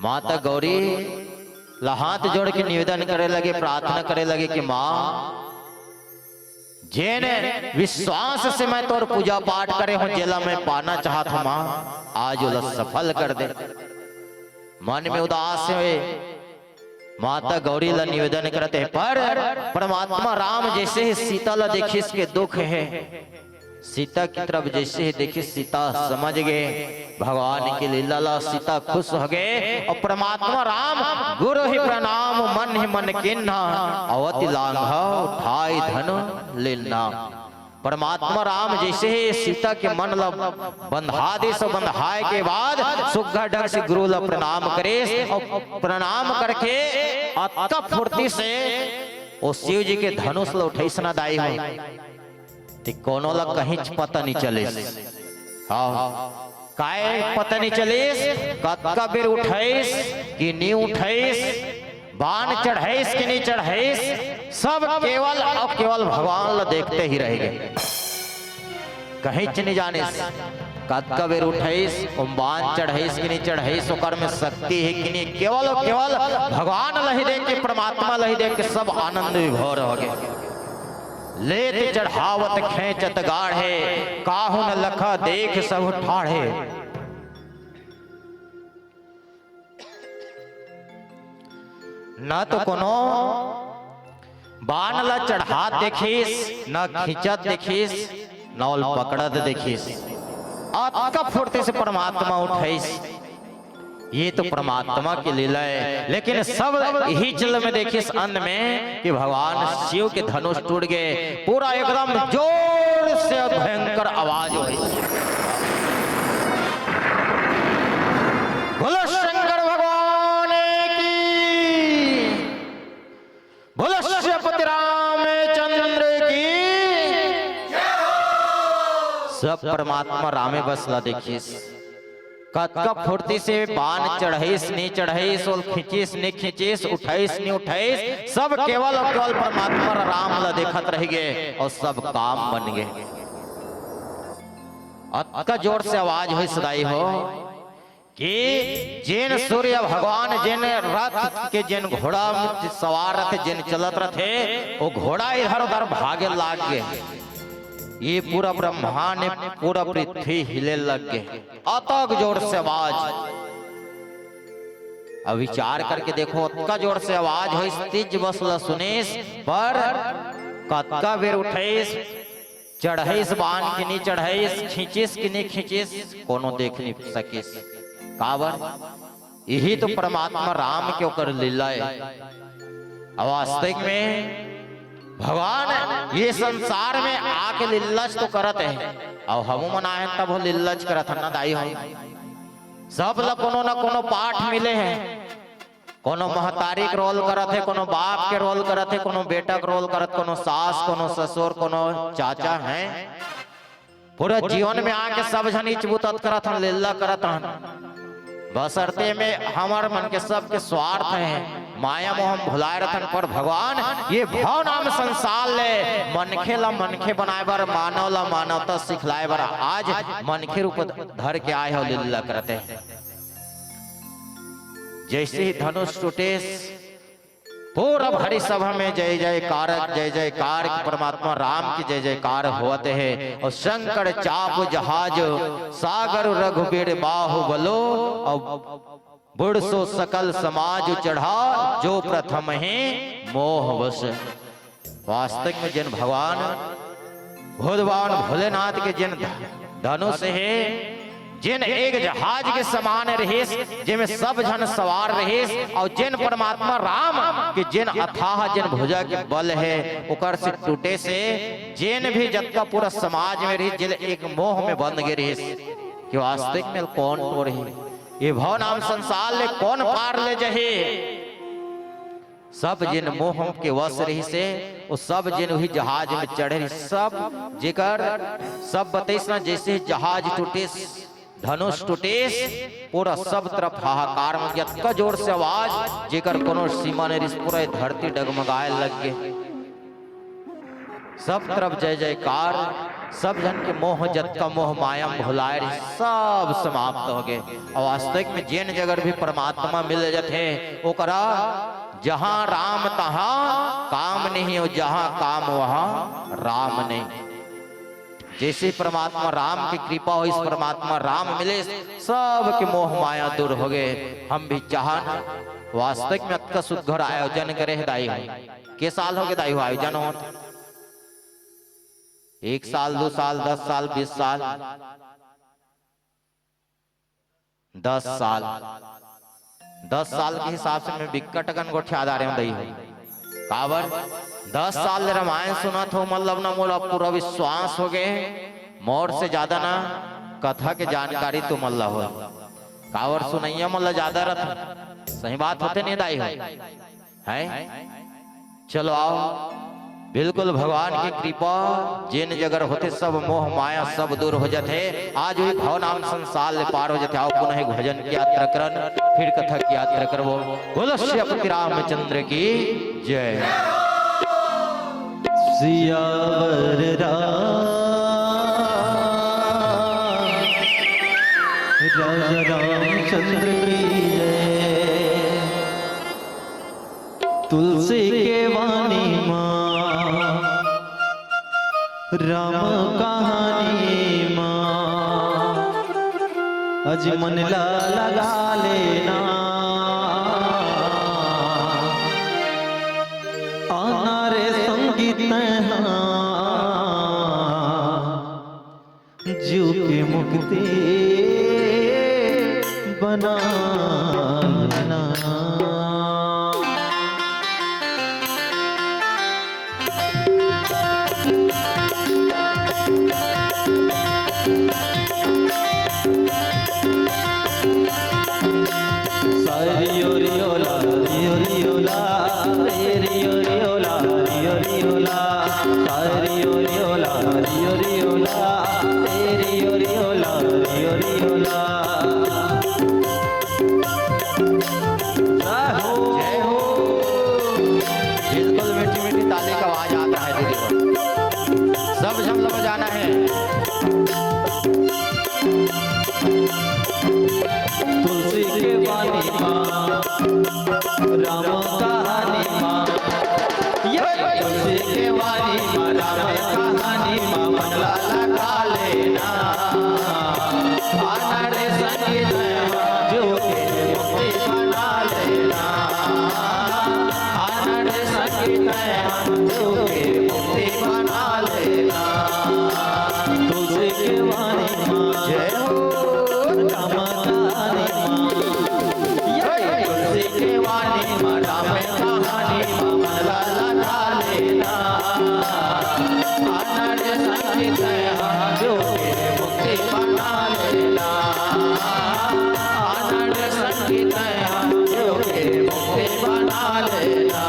माता गौरी ला हाथ जोड़ के निवेदन करे लगे, प्रार्थना करे लगे कि माँ जेन विश्वास से मैं तोर पूजा पाठ करे हूं, जेला मैं पाना चाहता हूं मां आज उला सफल कर दे। मन में उदास हुए माता गौरी ला निवेदन करते हैं, पर परमात्मा राम जैसे ही सीता ला देखी इसके दुख है, सीता की तरफ जैसे ही देखी सीता समझ गए भगवान की लीला ला, सीता खुश हो गए और परमात्मा राम गुरु ही प्रणाम मन ही मन किन्ना, अवति लांघा उठाई धन लेना। परमात्मा राम जैसे ही सीता के मन ला बंधा दे, सो बंधाए के बाद सुग्घर ढंग से गुरु ला प्रणाम करे और प्रणाम करके अत्ता फुर्ती से ओ शिव जी के धनुष ल उठैस ना दाई हो तो कोनो ला कहीं पता नहीं चले। हाँ काय पता नहीं चलिस कतका बेर उठैस कि नहीं उठैस, बाण चढ़ैस कि नहीं चढ़ैस, सब केवल और केवल भगवान ला देखते ही रहेंगे, कहीं नहीं जाने कतका बेर उठैस बाण चढ़ैस कि नहीं चढ़ैस, ओकर में शक्ति है कि नहीं, केवल और केवल भगवान लही देख के, परमात्मा लही देख के सब आनंद विभोर हो गए। लेत चढ़ावत खेचत गाढ़े, काहू न लखा देख सब ठाढ़े। न तो कोनो बाण ला चढ़ात देखिस, न खींचत देखिस, न पकड़त देखिस, अतका फुर्ती से परमात्मा उठैस। ये तो परमात्मा की लीला है। लेकिन सब यही चल में देखिस अंत में कि भगवान शिव के धनुष टूट गए, पूरा एकदम जोर से भयंकर आवाज हुई। बोलो शंकर भगवान की, बोलो श्रीपति रामचंद्र की। सब परमात्मा रामे बसला देखिस, कतका फुर्ती से बाण चढ़ैस नहीं चढ़ैस, और खींचिस नहीं खींचिस, उठैस नहीं उठैस, सब केवल और केवल परमात्मा राम ला देखत रह गए और सब काम बन गए। अतका जोर से आवाज हुई सदाई हो कि जिन सूर्य भगवान जिन रथ के जिन घोड़ा सवार रथे जिन चलत रथे, वो घोड़ा इधर उधर भागे लाग गए। ये पूरा ब्रह्मांड पूरा पृथ्वी हिले लग गए, अतक जोर से आवाज। अब विचार करके देखो, अतका जोर से आवाज हो, तीज बसला सुनेस, पर कतका बेर उठैस, चढ़ैस बाण की नहीं चढ़ैस, खींचिस की नहीं खींचिस, कोनो देख नहीं सकिस। काबर यही तो परमात्मा राम के ओकर लीला है। वास्तविक में भगवान ये संसार में आके लिल्लज तो करत है, और हम मना है तब वो लिल्लज करत है ना दाई हो। सब ला कोनो ना कोनो पाठ मिले हैं, कोनो महतारी के रोल करत है, कोनो बाप के रोल करत है, कोनो बेटा के रोल करत, कोनो सास, कोनो ससुर, कोनो चाचा है। पूरा जीवन में आके सब जन इचबुतत करत हन, लीला करत हन, बसरते में हमार मन के सबके स्वार्थ है, माया मोह हम भुलाए रतन। पर भगवान ये भाव नाम संसार ले मनखे ला मनखे बनाए बर, मानव ला मानवता सिखलाए बर आज मनखे रूप धर के आए हो लीला करते। जैसे ही धनुष टूटेस, पूरा भरी सभा में जय जयकार जय जयकार, परमात्मा राम की जय जयकार होते हैं। और शंकर चाप जहाज सागर रघुबीर बाहुबलो, और बुढ़सो सकल समाज चढ़ा, जो प्रथम ही मोह वश। वास्तविक में जिन भगवान भगवान भोलेनाथ के जिन धनुष है, जिन एक जहाज के समान रहीस, जिनमें सब जन सवार रहीस, और जिन परमात्मा राम के जिन अथाह जिन भुजा के बल है, उकर से टूटे से जिन भी जत का पूरा समाज में रही, जिन एक मोह में बंद गए रहीस कि वास्तविक में कौन तो रही, ये भव नाम संसार ले कौन पार ले जहे। सब जिन मोह के वश रही से, वो सब जिन वही जहाज में चढ़े रही, सब जेकर सब बतेस ना, जैसे जहाज टूटेस, धनुष टूटेस, पूरा सब तरफ हाहाकार में यत्का जोर से आवाज, जेकर कोनो सीमा ने, पूरा धरती डगमगाए लग गए। सब तरफ जय जयकार, सब जन के मोह जत्का मोह माया भुलाए रही, सब समाप्त हो गए। और वास्तविक में जिन जगह भी परमात्मा मिल जाते, ओकरा जहां राम तहां काम नहीं हो, जहां काम वहां राम नहीं। जैसे परमात्मा राम की कृपा हो, इस परमात्मा राम मिले, सब के मोह माया दूर हो गए। हम भी चाहन वास्तविक में अत्का सुघर आयोजन करे दाई हो। के साल हो गए दाई हो आयोजन हो? 1 साल 2 साल 10 साल 20 साल 10 साल 10 साल के हिसाब से मैं बिकटगन गोठे आधार दई हो। काबर 10 साल रामायण सुनत हो, मतलब ना मोला पूरा विश्वास हो गए, मोर से ज्यादा ना कथा के जानकारी तो मल्ला हो। कावर सुनैया मल्ला ज्यादा रथ, सही बात होते नहीं दाई हो है। चलो आओ, बिल्कुल भगवान की कृपा जिन जगर होते सब मोह माया सब दूर हो जाते। आज हुई भाव नाम संसार पार हो जाते। आओ पुनः एक भजन की यात्रा करन, फिर कथा की यात्रा करबो। बोलो श्री रामचंद्र की जय।
सियावर राजा रामचंद्र की जय। तुलसी के वाणी माँ राम कहानी माँ अज मन लगा लेना। आना रे संगीत जीव की मुक्ति बना लेना।
बिल्कुल मीठी मीठी ताली का आवाज आता है दीदी को, सब झमला बजाना है।
तुलसी के वाणी माँ राम कहानी माँ, तुलसी के वाणी माँ राम कहानी माँ मन लगा लेना। आना रे संगीत जो के मुक्ति बना लेना। आना रे संगीत जो के मुक्ति बना लेना। तुलसी के वाणी माँ जय हो राम कहानी माँ, तुलसी के वाणी माँ राम कहानी माँ मन लगा लेना। आना रे संगीत जो के मुक्ति बना लेना। आना रे संगीत जो के मुक्ति बना लेना।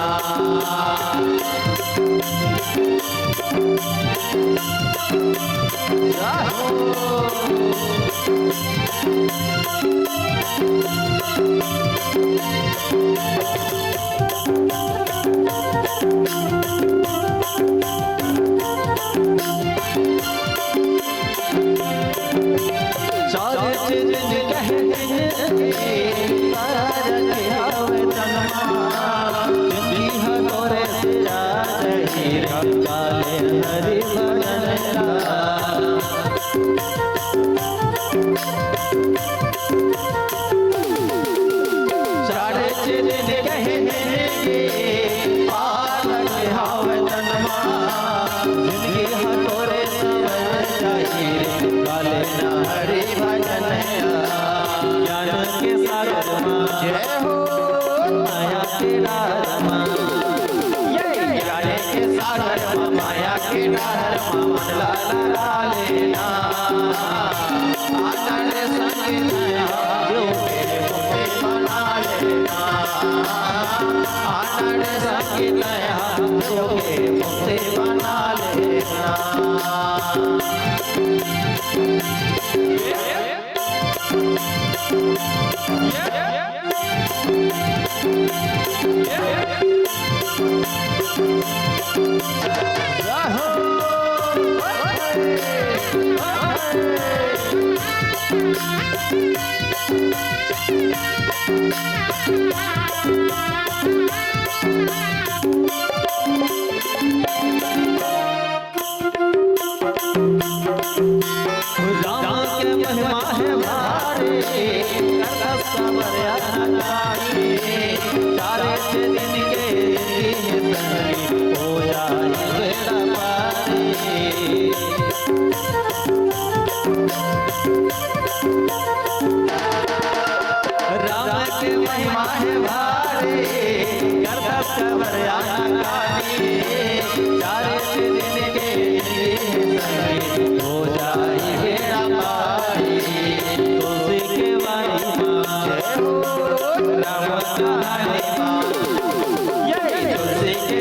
तुलसी के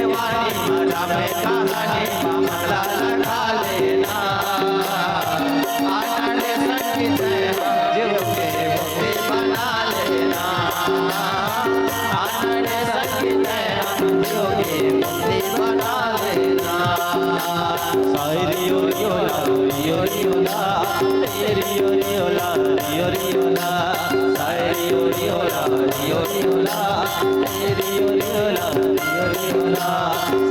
तेरी ओरियोला रियोला सायरी ओरियोला रियोला तेरी ओरियोला रियोला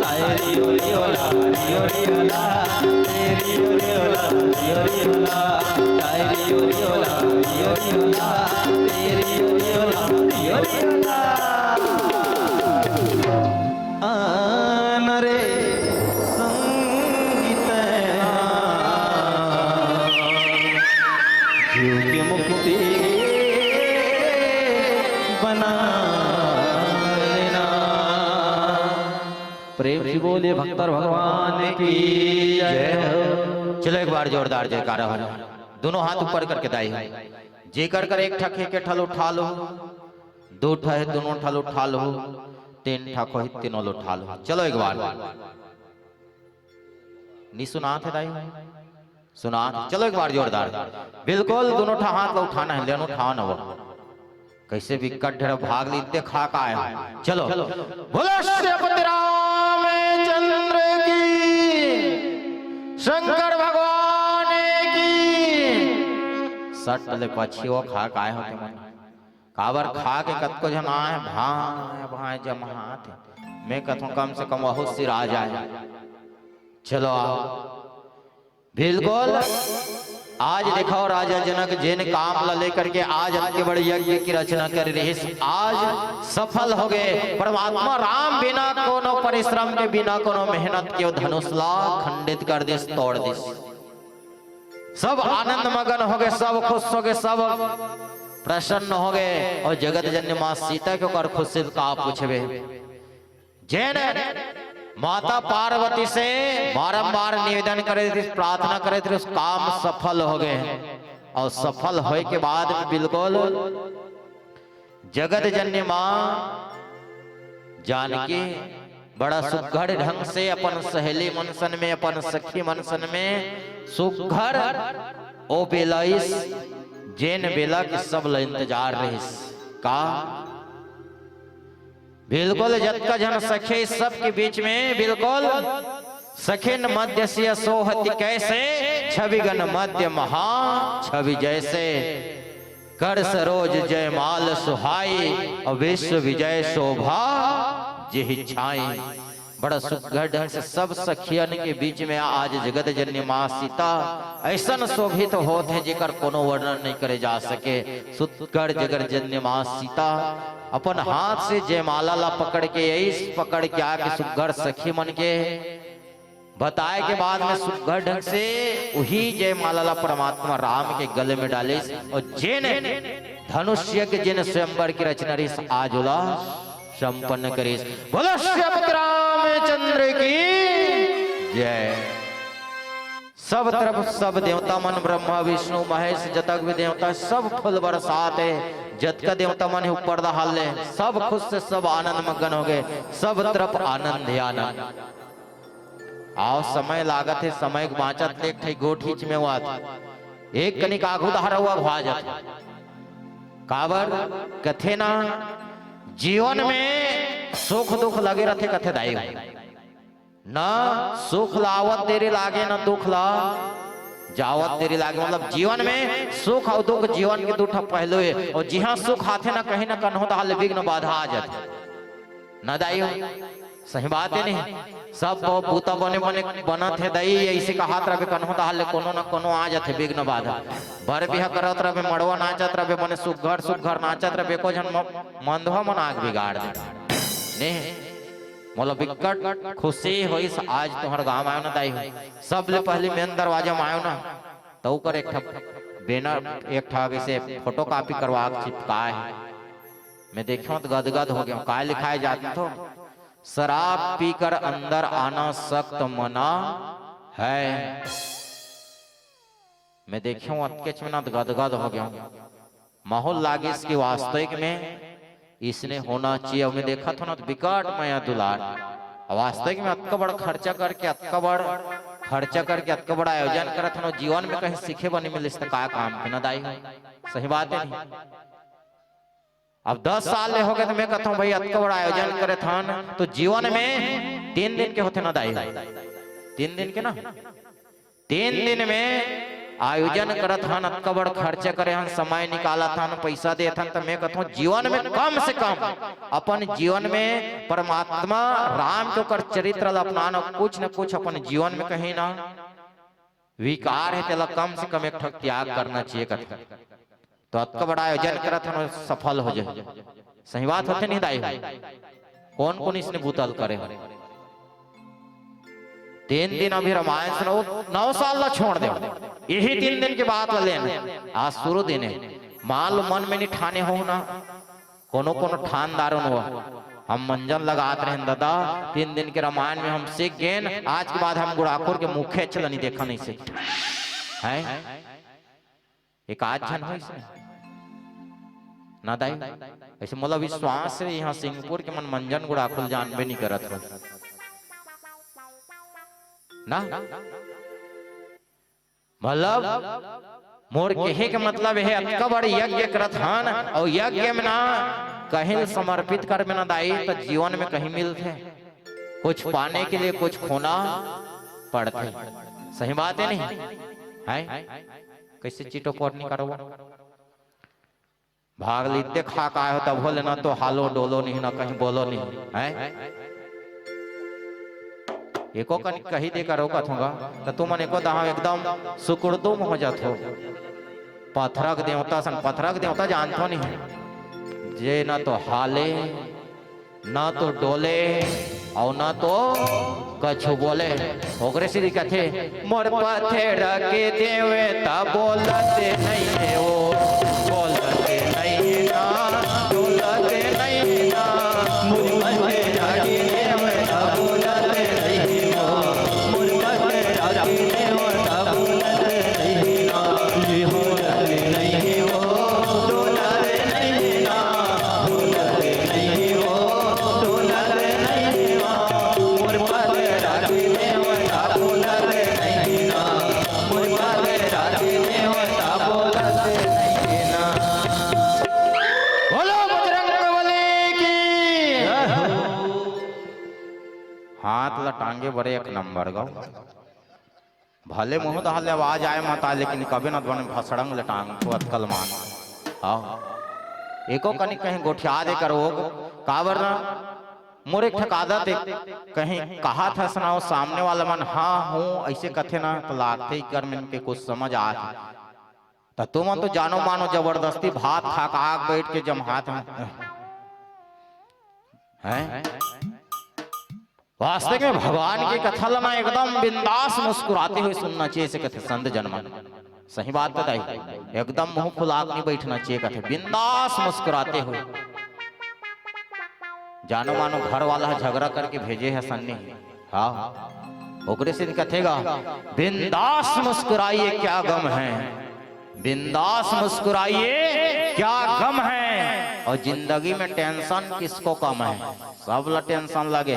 सायरी ओरियोला रियोला तेरी ओरियोला रियोला सायरी ओरियोला रियोला तेरी ओरियोला रियोला आनरे संगीत जीव की मुक्ति बना लेना। प्रेम से बोले भक्तर भगवान की जय हो।
चलो एक बार जोरदार जयकारा हो। दोनों हाथ ऊपर करके दाई हो। जे कर कर एक ठक के ठल उठा लो, दो ठे दोनों ठल उठा लो, तीन ठक हो तीनों लो उठा लो। चलो एक बार नहीं सुना थे दाई सुना। चलो एक बार जोरदार बिल्कुल दोनों ठा हाथ उठाना है, लेनो उठाओ ना वो कैसे भी कट भाग लीते खा का आया। चलो बोलो श्रीपति रामचंद्र की, शंकर भगवान की। सट ले पछी वो खा का आया होते मन काबर खा के कत को जन आए भाए भाए जमात मैं कथों कम से कम बहुत सिर आ जाए। चलो आओ बिल्कुल। आज देखो राजा जनक जिन काम ला लेकर के आज के बड़े यज्ञ की रचना कर रही, आज सफल हो गए। परमात्मा राम बिना कोनो परिश्रम के, बिना कोनो मेहनत के धनुष ला खंडित कर दिस, तोड़ दिस। सब आनंद मगन हो गए, सब खुश हो गए, सब प्रसन्न हो गए। और जगत जननी मां सीता के ऊपर खुशी का पूछवे जैन माता पार्वती से बारंबार निवेदन करे थे, प्रार्थना करे थे, उस काम सफल हो गए। और सफल होए के बाद बिल्कुल जगत जननी मां जानकी बड़ा सुघड़ ढंग से अपन सहेली मनसन में, अपन सखी मनसन में सुघड़ ओ बेलाइस जैन बेला की सब ल इंतजार रहिस का। बिल्कुल जत का जन सखे सब के बीच में बिल्कुल सखिन मध्य से सोहति कैसे, छवि गण मध्य महा छवि जैसे। कर सरोज जय माल सुहाई, और विश्व विजय शोभा जेहि छाई। बड़ा सुघड़ ढंग से सब सखियन के बीच में आज जगत जननी मां सीता ऐसा शोभित होते हैं जेकर कोनो वर्णन नहीं करे जा सके। सुघड़ जगत जननी मां सीता अपन हाथ से जयमाला ला पकड़ के यही पकड़ के आके सुघड़ सखी मन के बताए के बाद में सुघड़ ढंग से वही जयमाला ला परमात्मा राम के गले में डाले। और जिन धनुष्य के जिन स्वयंवर की रचना रही आज उला संपन्न करी। बोलो श्रीपति रामचंद्र की जय। सब तरफ सब देवता मन ब्रह्मा विष्णु महेश जतक भी देवता सब फूल बरसात है। जत का देवता मन ऊपर दहाल ले सब खुश से सब आनंद मगन हो गए, सब तरफ आनंद ही आनंद। आओ समय लागत है, समय बाँचत एक ठे गोठीच में हुआ एक कनिक आगू दहारा हुआ भाजत काबर कथे ना जीवन में सुख दुख लगे रहते कथे दाई ना सुख लावत तेरे लागे ना दुख ला जावत तेरी लागे। मतलब जीवन में सुख और दुख जीवन के दूठा पहलू है। और जी हाँ सुख आते ना कहीं ना कहीं होता हाल विघ्न बाधा आ जाते ना दाई हो। सही बात है नहीं, सब बूता बने बने बनत है दाई ऐसे का हाथ रहे कन्हो हाल कोनो ना कोनो आ जाते विघ्न बाधा। भर बिहा करत रहे मड़वा नाचत रहे बने सुघर सुघर नाचत रहे को जन मंदवा मन आग बिगाड़ दे नहीं। मतलब विकट खुशी होई आज तुम्हार गांव आयो ना दाई हो। सब ले पहले मेन दरवाजा में आयो ना तो कर एक बैनर एक ठग से फोटो कॉपी करवा चिपकाए। मैं देखा तो गदगद हो गया। काय लिखाए जाते तो शराब पीकर अंदर आना सख्त मना है। मैं देखा हूं अटकेच में ना तो गदगद हो गया। माहौल लागे इसकी वास्तविक में इसने होना चाहिए। मैं देखा था ना तो विकट माया दुलार वास्तविक में अतका बड़ा खर्चा करके अतका बड़ा आयोजन करा था। जीवन में कहीं सीखे बने मिले का काम है ना दाई। सही बात है नहीं। अब 10 साल ले हो गए तो मैं कहता हूँ भाई अतका बड़ा आयोजन करे था तो जीवन में 3 दिन के होते ना दाई। 3 दिन के ना 3 दिन में आयोजन करत हन, अतका बड़ खर्च करे हन, समय निकालत हन, पैसा देत हन, तो मैं कहता हूँ जीवन में कम से कम अपन जीवन में परमात्मा राम के ओकर चरित्र ला अपनाना, कुछ न कुछ अपन जीवन में कहीं ना विकार है तेला कम से कम एक ठक त्याग करना चाहिए कथा। तो अतका बड़ा आयोजन करत हन सफल हो जाए। सही बात होते नहीं दाई? कौन कौन इसने भूतल करे? 3 दिन अभी रामायण सुनो, 9 साल ला छोड़ दे, यही 3 दिन के बाद वाले आज शुरू दिन है। मान लो मन में नहीं ठाने हो ना, कोनो कोनो ठानदारों हुआ, हम मंजन लगाते रहे दादा, 3 दिन के रामायण में हम सीख गए, आज के बाद हम गुड़ाखोर के मुखे चल नहीं देखा नहीं से है। एक आज जन हो ना दाई, ऐसे मोला विश्वास है यहाँ सिंहपुर के मन मंजन गुड़ाखोर जानबे नहीं करत हो ना। मतलब मोर कहे के मतलब है अतका बड़ यज्ञ करत हन, और यज्ञ में ना कहीं समर्पित कर में ना दाई, तो जीवन में कहीं मिलते कुछ पाने के लिए कुछ खोना पड़ते। सही बात है नहीं है? कैसे चिटोपट नहीं करो, भाग लीते खा का हो तब बोले ना, तो हालो डोलो नहीं ना कहीं बोलो नहीं है। एको कही दे कर रोकत होगा तो तुम एको दहा एकदम सुकुड़दुम हो जात हो। पथरक देवता सन, पथरक देवता जानतो नहीं जे ना तो हाले ना तो डोले और ना तो कछु बोले। ओकरे से कहते मोर पथरक देवे ता बोलते नहीं है, वो बोलते नहीं ना, डोलते नहीं ना, मोर पथरक देवे ता बोलते नहीं ना, मोर पथरक देवे ता बोलते नहीं ना, ये होलते नहीं वो डोलते नहीं ना, होलते नहीं वो डोलते नहीं ना, मोर पथरक देवे ता बोलते नहीं ना, मोर पथरक देवे ता बोलते नहीं ना। बोलो बजरंगबली की। हाथ लटांगे बड़े एक नंबर गो, भले मुंह दहाले आवाज आए मता, लेकिन कभी न बने भसड़ंग लटांग तो अतकल मान। हाँ एको कहीं कहीं गोठिया दे करो काबर ना, मोर एक ठक आदत कहीं कहा था सुनाओ, सामने वाला मन हाँ हूँ ऐसे कथे ना, तो लागते ही कर में के कुछ समझ आ, तो तुम तो जानो मानो जबरदस्ती भात खा का आग बैठ के जम हाथ में है। वास्तव में भगवान की कथा लना एकदम बिंदास मुस्कुराते हुए सुनना चाहिए से कथे संत जन्म। सही बात बताई, एकदम मुंह फुला नहीं बैठना चाहिए कथे, बिंदास मुस्कुराते हुए। जानो मानो घर वाला झगड़ा करके भेजे है सन्नी, हाँ ओकरे से कथेगा बिंदास मुस्कुराइए क्या गम है, बिंदास मुस्कुराइए क्या गम है। और जिंदगी में टेंशन किसको कम है, सब ला टेंशन लगे,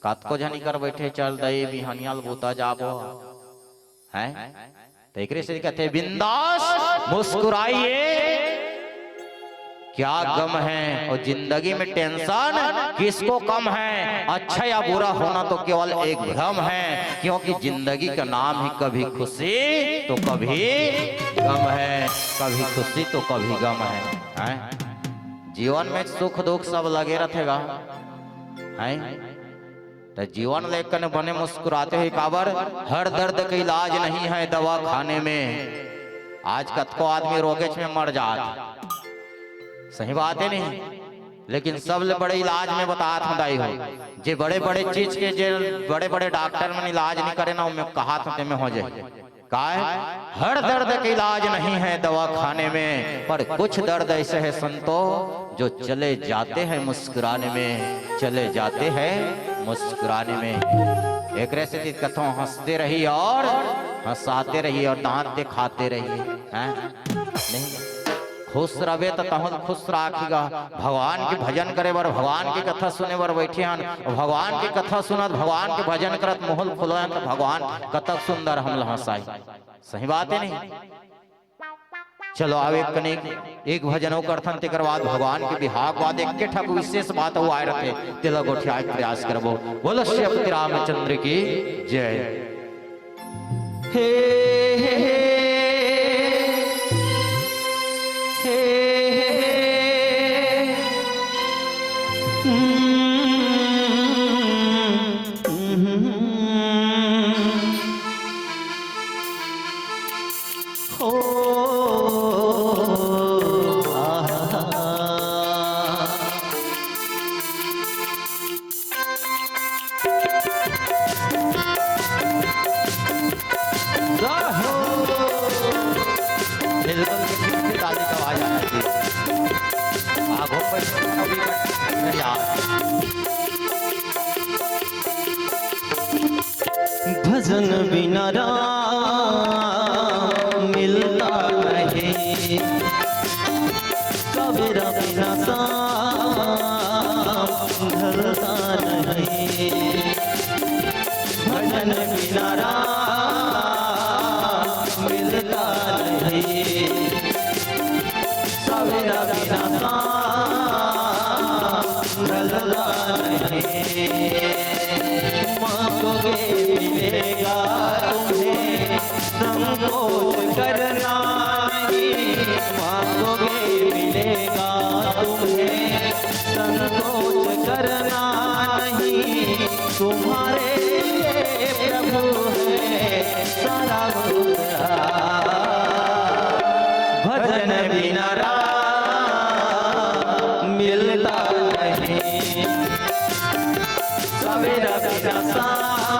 कतको जनी कर बैठे चल दई बिहनियाल बूता जाबो है। तो एकरे से कहते बिंदास मुस्कुराइए क्या गम है, और जिंदगी में टेंशन किसको कम है। अच्छा या बुरा होना तो केवल एक भ्रम है, क्योंकि जिंदगी का नाम ही कभी खुशी तो कभी गम है, कभी खुशी तो कभी गम है? जीवन में सुख दुख सब लगे रहेगा है। तो जीवन लेकर बने मुस्कुराते हुए काबर, हर दर्द का इलाज नहीं है दवा खाने में। आज कतको आदमी रोगेच में मर जात, सही बात है नहीं, लेकिन सब ले बड़े इलाज में बतात हूँ हो, जे बड़े बड़े चीज के जे बड़े बड़े डॉक्टर में इलाज नहीं करे ना, उनमें कहा था में हो जाए का हर दर्द का इलाज नहीं है दवा खाने में, पर कुछ दर्द ऐसे है संतो जो चले जाते हैं मुस्कुराने में, चले जाते हैं मुस्कुराने में। एक ऐसे कथों हंसते रही और हंसाते रहिए और दांत दिखाते रहिए, नहीं खुश रहे तो तहन खुश राखीगा। भगवान के भजन करे बर, भगवान की कथा सुने बर बैठे हन, भगवान की कथा सुनत भगवान के भजन करत मोहल फुलन, तो भगवान कतक सुंदर हम हंसाई। सही बात है नहीं? चलो आवे कने एक भजन करथन, तेकर बाद भगवान के बिहाग बाद एक के ठक विशेष बात वो आए रखे तेला गोठिया प्रयास करबो। बोलो श्री रामचंद्र की जय। हे
ओ आहा।
बिल्कुल ताली का आवाज आना चाहिए। आगो पर कभी यार
भजन बिना राम मिलता नहीं, सवेरा बिना शाम ढलता नहीं। भजन बिना राम मिलता नहीं, सवेरा बिना शाम ढलता नहीं। मांगोगे मिलेगा तुम्हें, संकोच करना नहीं। मांगोगे मिलेगा तुम्हें, संकोच करना नहीं। तुम्हारे लिए प्रभु है सारा मुद्रा। भजन बिना राम मिलता नहीं, सवेरा बिना शाम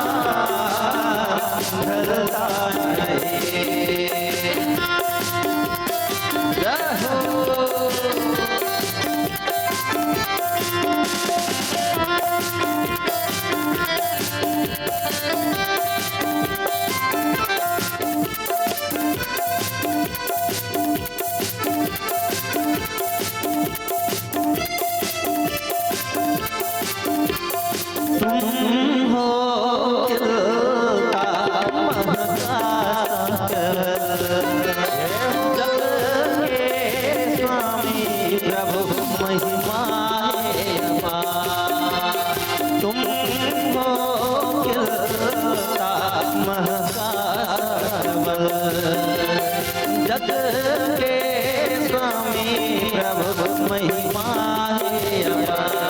ढलता नहीं। तुम हो खिलता महका सागर, जग के स्वामी प्रभु महिमा है अपार। तुम हो खिलता महका सागर, जग के स्वामी प्रभु महिमा है अपार।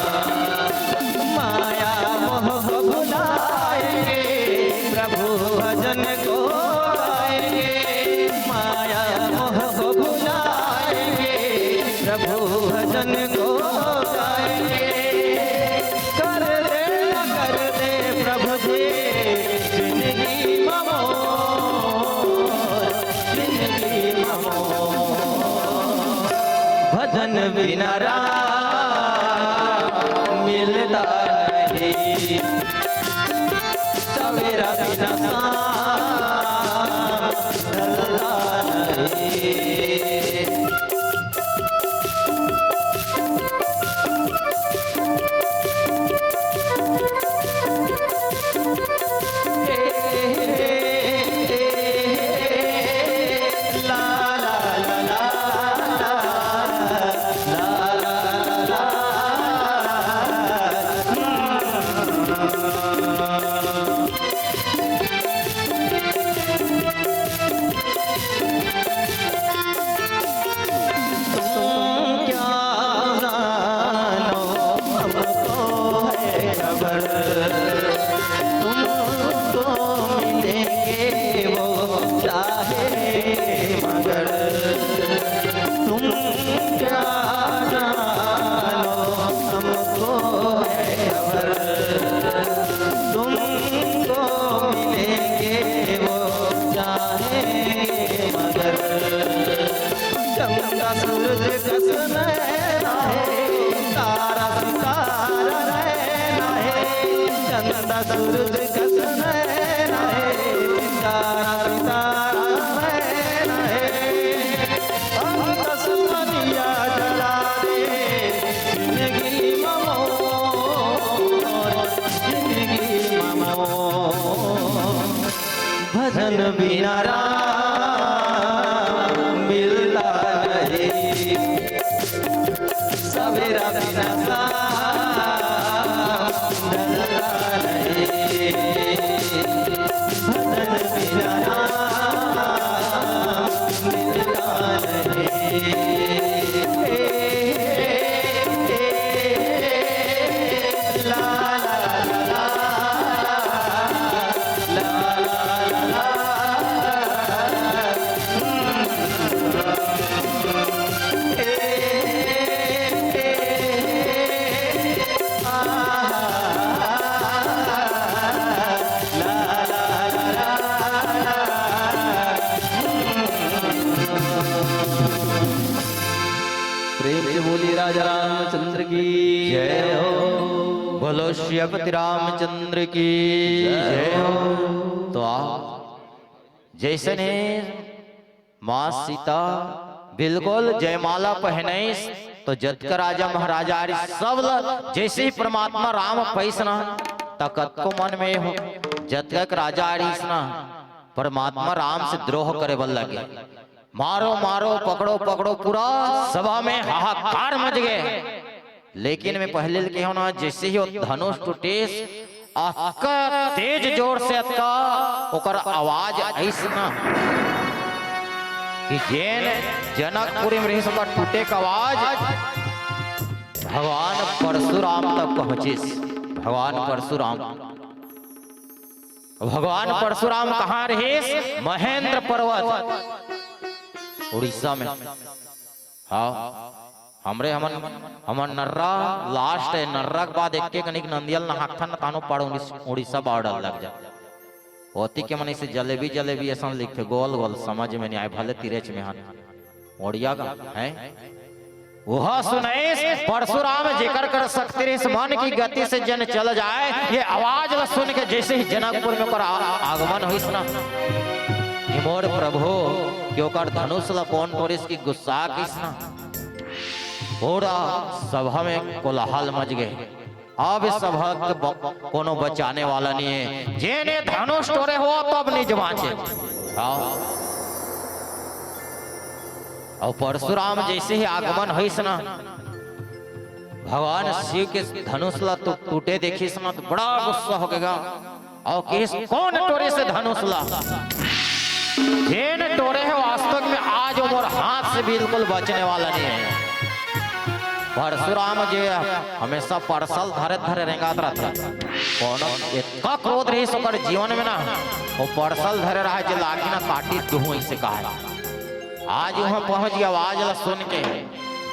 माया मोह भुलाएंगे प्रभु भजन को गाएंगे। माया मोह भुलाएंगे प्रभु भजन को गाएंगे। कर दे प्रभु जी जिंदगी ममोर, जिंदगी ममोर। भजन बिना राम मिलता नहीं, सवेरा बिना शाम ढलता नहीं। ला ला ला ला ला ला ला चंदा सूरज कस नैना है, तारा सितारा रहना है। चंदा सूरज कस नैना है, तारा सितारा रहना है। हम तस्मदिया जला दे जिंदगी ममोर, जिंदगी ममोर। भजन बिना राम मिलता नहीं, सवेरा बिना शाम ढलता नहीं। भजन बिना राम मिलता नहीं। ला ला ला ला ला ला ला ला। प्रेम से बोली राजा रामचंद्र की जय हो।
बोलो श्रीपति रामचंद्र की जय हो। तो आप जैसे ने माँ सीता बिल्कुल जयमाला पहने तो जतक राजा महाराजा सब जैसे ही परमात्मा राम पैसना तकत को मन में हो जतक राजा ना परमात्मा राम से द्रोह करे बल लगे, मारो मारो पकड़ो पकड़ो, पूरा सभा में हाहाकार मच गए। लेकिन मैं पहले लिखे हो ना जैसे ही धनुष टूटेस अक्का तेज जोर से अक्का ओकर आवाज ऐसा कि जैन जनकपुरी में रही सका टूटे का आवाज भगवान परशुराम तक पहुंचिस। भगवान परशुराम कहाँ रहे? महेंद्र पर्वत उड़ीसा में। हाँ हमरे हमन नर्रा लास्ट है, नर्रा के बाद एक कनिक नंदियल नहाथन तानो पाड़ उड़ीसा बॉर्डर लग जा होती के मन से जलेबी जलेबी ऐसा लिखे गोल गोल समझ में नहीं आए, भले तिरछ में हन ओडिया का है वह सुने परशुराम जेकर कर सकते रे मन की गति से जन चल जाए। ये आवाज सुन के जैसे ही जनकपुर में आगमन हुई ना मोर प्रभु क्यों कर धनुष ला कौन टोरिस की गुस्सा किस ना पूरा सभा में कोलाहल मच गए। अब इस सभा कोनो बचाने वाला नहीं है, जेने धनुष टोरे हो तब नहीं जमाचे। और परशुराम जैसे ही आगमन हुई ना भगवान शिव के धनुष ला तो टूटे देखी ना तो बड़ा गुस्सा हो गया। और किस कौन टोरे से धनुष ला जेन टोरे है वास्तव में आज उमर हाथ से बिल्कुल बचने वाला नहीं है। परशुराम जो हमेशा परसल धरे धरे रेंगात रहता कोनो इतना क्रोध रही सोकर जीवन में ना वो परसल धरे रहा जो लागी ना काटी दूं ऐसे कहा। आज वहां पहुंच गया आवाज ला सुन के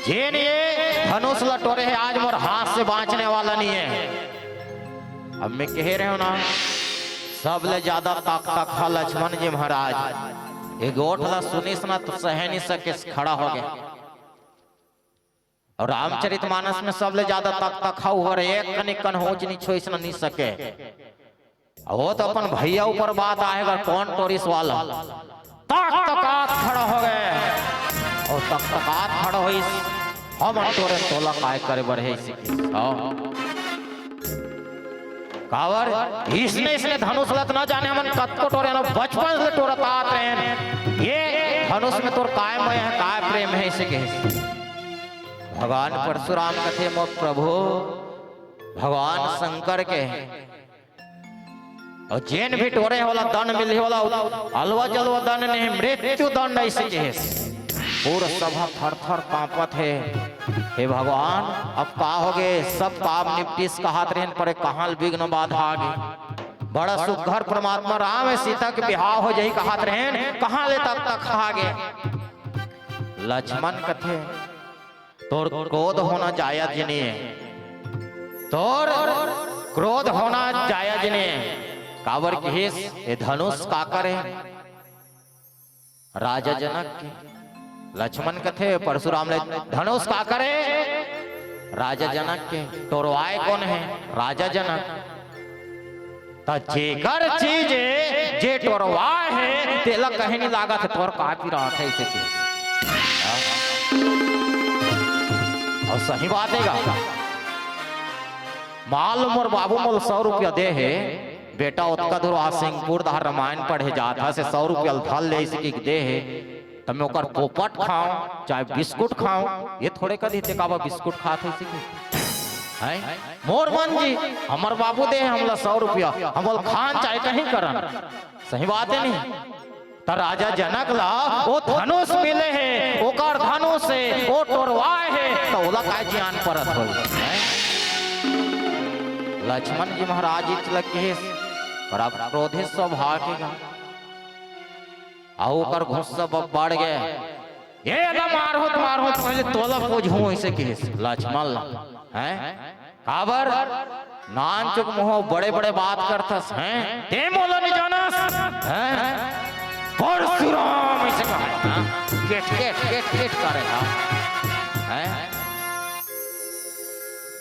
जेन ये धनुष ला टोरे है आज मोर हाथ से बांचने वाला नहीं है। अब मैं कह रहे हो ना सबले ज्यादा ताकत लक्ष्मण जी महाराज एक गोठ ला सुनिस ना तो सह नहीं सके खड़ा हो गया। और रामचरितमानस में सबले ज्यादा ताकत हुआ एक कनिकन होच नीच होइस नहीं सके। वो तो अपन भैया ऊपर बात आएगा कौन टोरिस वाला तक खड़ा हो गए और तक खड़ा हो हम तोरे तोला काय करे बढ़े कावर इसने धनुष लत ना जाने हमन कत को टोरे ना बचपन से टोरत आत रहे ये धनुष में तोर काय मय है काय प्रेम है इसे कहे। भगवान परशुराम कथे मो प्रभु भगवान शंकर के और जैन भी टोरे वाला दंड मिले वाला अलवा जलवा दंड नहीं मृत्यु दंड ऐसे के पूरा सभा थर थर कांपत है। हे भगवान अब का हो गए सब पाप निपटिस का हाथ रहन पड़े कहाँ विघ्न बाधा आगे बड़ा सुघर परमात्मा राम है सीता के बिहाव हो जाही का हाथ रहन कहाँ ले तब तक खा गए। लक्ष्मण कथे तोर क्रोध होना जायज नहीं है, तोर क्रोध होना जायज नहीं है। कावर के ये धनुष का करे राजा जनक के लक्ष्मण कथे परशुराम ने धनुष का करे राजा जनक के तोरवाए कौन है राजा जनक ता जेकर चीज जे तोरवाए है तेला कहीं नहीं लागा थे तोर का पी रहा था इसे और सही बात है माल मोर बाबू मोल 100 रुपया दे है बेटा उत्का दुर्वा सिंहपुर दहार रामायण पढ़े जाता से 100 रुपया धल ले इसी दे है तब मैं ओकर पोपट खाऊं चाहे बिस्कुट खाऊं ये थोड़े का देते काबा बिस्कुट खाते इसी है मोर मन जी हमर बाबू दे हमला 100 रुपया हम बोल खान चाहे कहीं करन सही बात है नहीं तो राजा जनक ला वो धनुष मिले है ओकर धनुष से वो टोरवाए है तो ओला काय ज्ञान परत हो। लक्ष्मण जी महाराज इचलक के बड़ा क्रोधित स्वभाव के आओ कर गुस्सा बढ़ गया ये ना मारो पहले तोला पूछूं ऐसे के लक्ष्मण हैं काबर नान चुक मुंह बड़े बड़े बात करतस हैं ते मोला नहीं जानस हैं परशुराम ऐसे कहा केट केट केट केट करे हैं?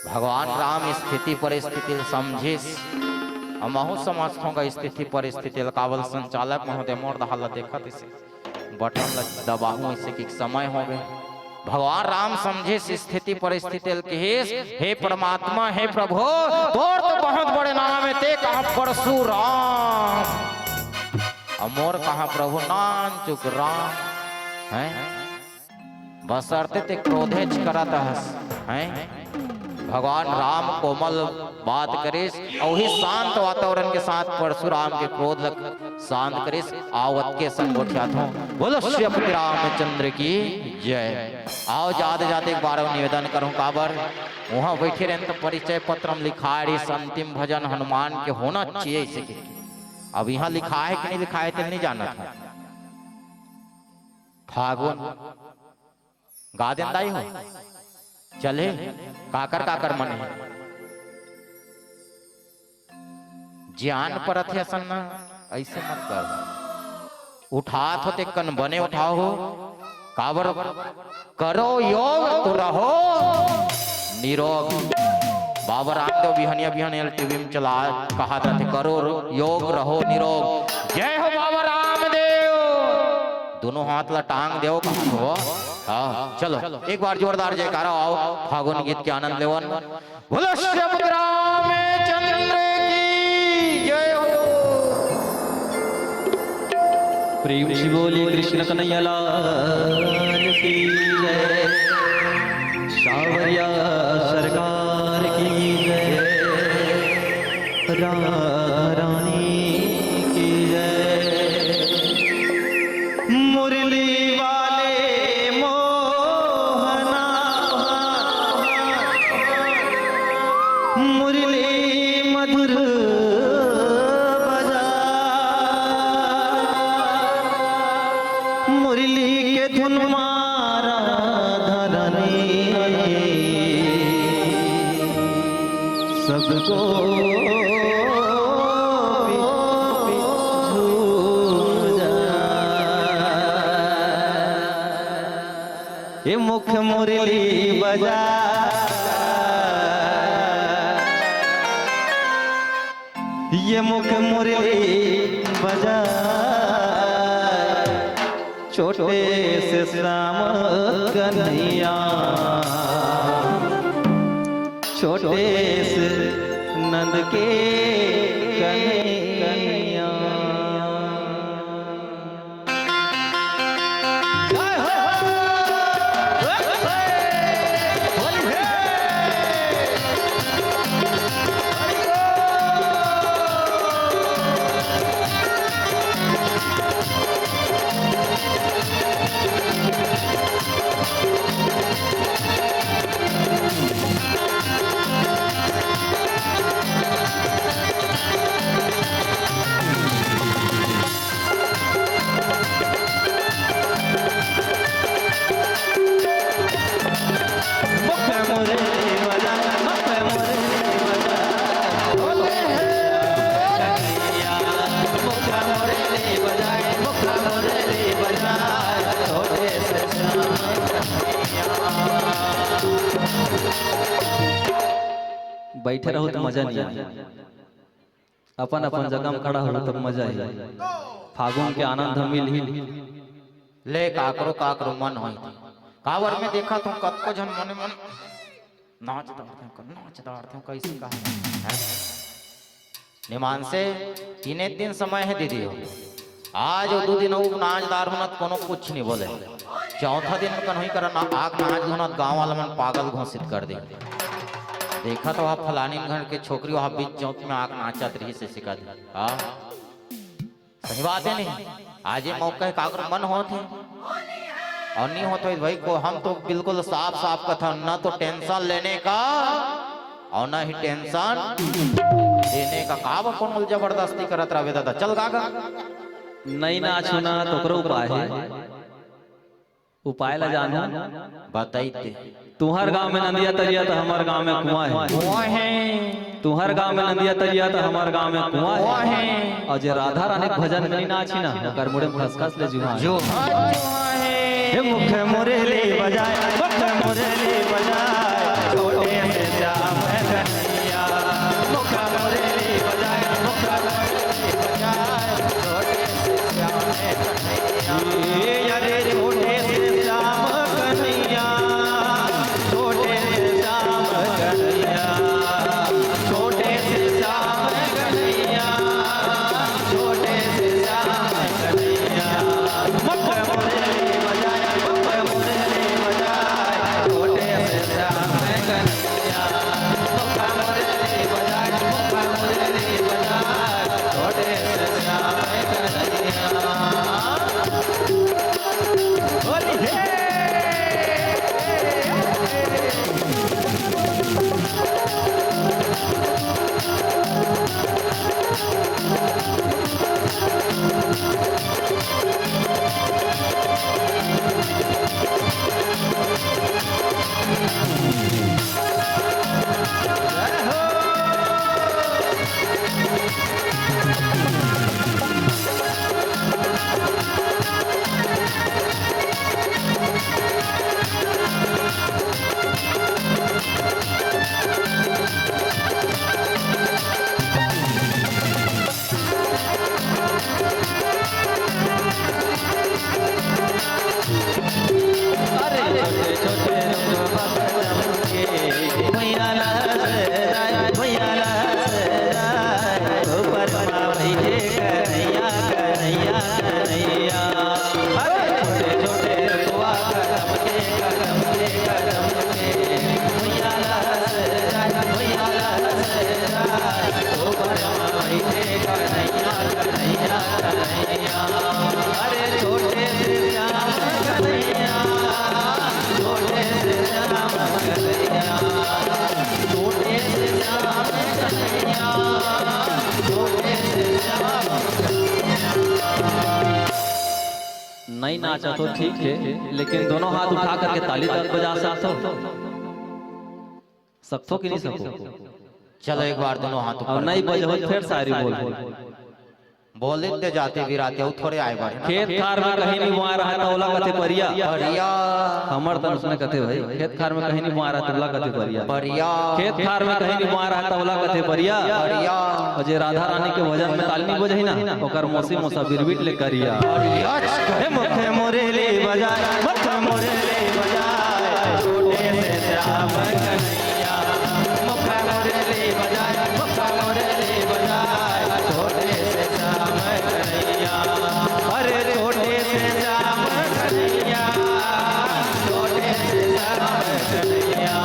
भगवान राम स्थिति परिस्थिति समझे हमहू समझता हूँ स्थिति परिस्थिति कावल संचालक महोदय मोर दहाला देखत इसे बटन दबाहू ऐसे कि समय हो गए। भगवान राम समझे स्थिति परिस्थिति हे परमात्मा हे प्रभु तोर तो बहुत बड़े नाम है ते कहाँ परशुराम अमोर कहाँ प्रभु नान चुक राम हैं बसरते ते क्रोधे करत हैं। भगवान राम कोमल बात करिस और ही शांत वातावरण के साथ परशुराम के क्रोध शांत करिस आवत के संग उठिया था। बोलो श्री रामचंद्र की जय। आओ जाते जाते एक बार निवेदन करूं काबर वहां बैठे रहे तो परिचय पत्र में लिखा है अंतिम भजन हनुमान के होना चाहिए इसे। अब यहाँ लिखा है कि नहीं लिखा है तो नहीं जाना था। फागुन गा देंदाई हो चले काकर मन है ज्ञान परत है सन्ना ऐसे मत कर उठात होते कन बने उठाओ हो काबर करो योग तो रहो निरोग। बाबा रामदेव बिहनिया बिहन टीवी में चला कहा था करो योग रहो निरोग। जय हो बाबा रामदेव। दोनों हाथ ला टांग देव कहा हो। हाँ चलो एक बार जोरदार जयकारा आओ फागुन गीत के आनंद लेवन। बोलो श्री रामचंद्र की जय हो।
प्रेम से बोले कृष्ण कन्हैया लाल की जय। सावरिया सरकार की जय। रानी की जय। मुरली सबको ये मुख मुरली बजा ये मुख मुरली बजा छोटे से श्याम कन्हैया छोटे से नंद के कन्हैया। बैठे रहो तो मजा नहीं आए अपन अपन जगह में खड़ा हो तब मजा ही फागुन के आनंद हम मिल ही
ले काकरो मन होई कावर में देखा तुम कतको जन मने मन नाच दारते कैसे कहा निमान से 3 दिन समय है दीदी आज 2 दिन नाचदार होना कोनो कुछ नहीं बोले। चौथा दिन कन्हई करना आग नाच होना गाँव वाला मन पागल घोषित कर दे। देखा तो वहाँ फलानी घर के छोकरी वहाँ बीच चौक में आग नाचत रही से सिखा दी। हाँ सही बात है नहीं आज ये मौका है कागर मन होते और नहीं होते भाई को हम तो बिल्कुल साफ साफ कथा न तो टेंशन लेने का और न ही टेंशन देने का काब कौन जबरदस्ती करत रहे दादा चल गागा
नहीं नाचू ना तो करो उपाय ला जानू
बताइए।
तुम्हार गांव में नदिया तरिया तो हमारे गांव में कुआं है। तुम्हार गांव में नदिया तरिया तो हमारे गांव में कुआं है। और जे राधा रानी भजन नहीं नाची ना ओकर मुड़े खसखस ले जुआ जो मुख मुरली बजाए मुख मुरली नाचा तो ठीक है, लेकिन दोनों हाथ उठा करके ताली तक बजा सकते कि नहीं सको?
चलो एक बार दोनों हाथ
और
ऊपर
नहीं बजे फिर शायरी बोल
बोल देते जाते भी राते थोड़े आए बार
खेत खार में कहीं नहीं बुआ रहा था ओला कथे परिया
बढ़िया
हमर तन उसने कथे भाई खेत खार में कहीं नहीं बुआ रहा था ओला कथे परिया
बढ़िया
खेत खार में कहीं नहीं बुआ रहा था ओला कथे परिया
बढ़िया
और जे राधा रानी के भजन में ताली नहीं बजही ना ओकर मौसी मौसा बिरबिट ले करिया हे मुखे मोरेली बजाए मुखे मोरेली बजाए छोटे से श्याम कन्हैया मुखे मोरेली बजाए मुखे मोरेली बजाए छोटे से श्याम कन्हैया अरे छोटे से श्याम कन्हैया छोटे से श्याम कन्हैया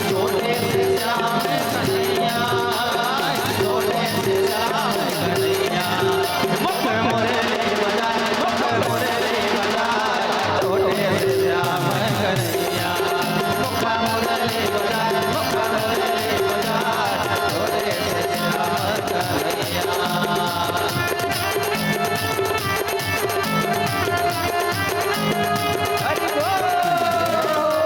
छोटे से श्याम कन्हैया छोटे से श्याम कन्हैया मुखे मोरेली बजाए मुखे मोरेली बजाए छोटे से श्याम कन्हैया मुखे मोरेली बजाए मुखे मोरेली बजाए छोटे से श्याम कन्हैया। हरि बोल।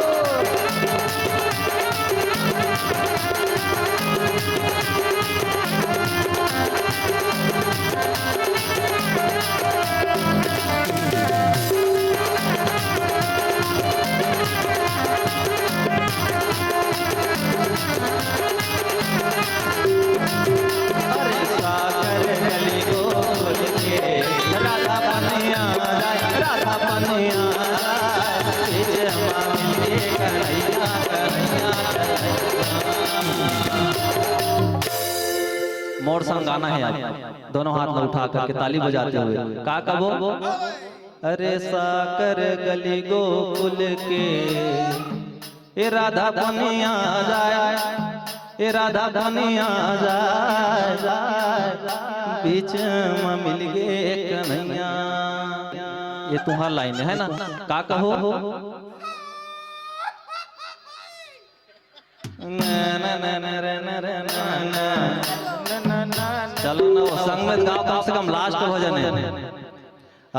अरे साकर गली गोल के राधा बनिया जाए राधा बनिया जाए मामी कन्हैया कन्हैया मोर संग गाना है आप दोनों हाथ में उठा करके ताली बजाते हुए का कबो अरे साकर गली गोकुल के ए राधा बनिया जाए ए राधा बनिया जाए बीच में मिल गए कन्हैया। ये तुम्हारा लाइन है ना का कहो चलो ना वो संग में गाओ कम से कम लास्ट भजन है।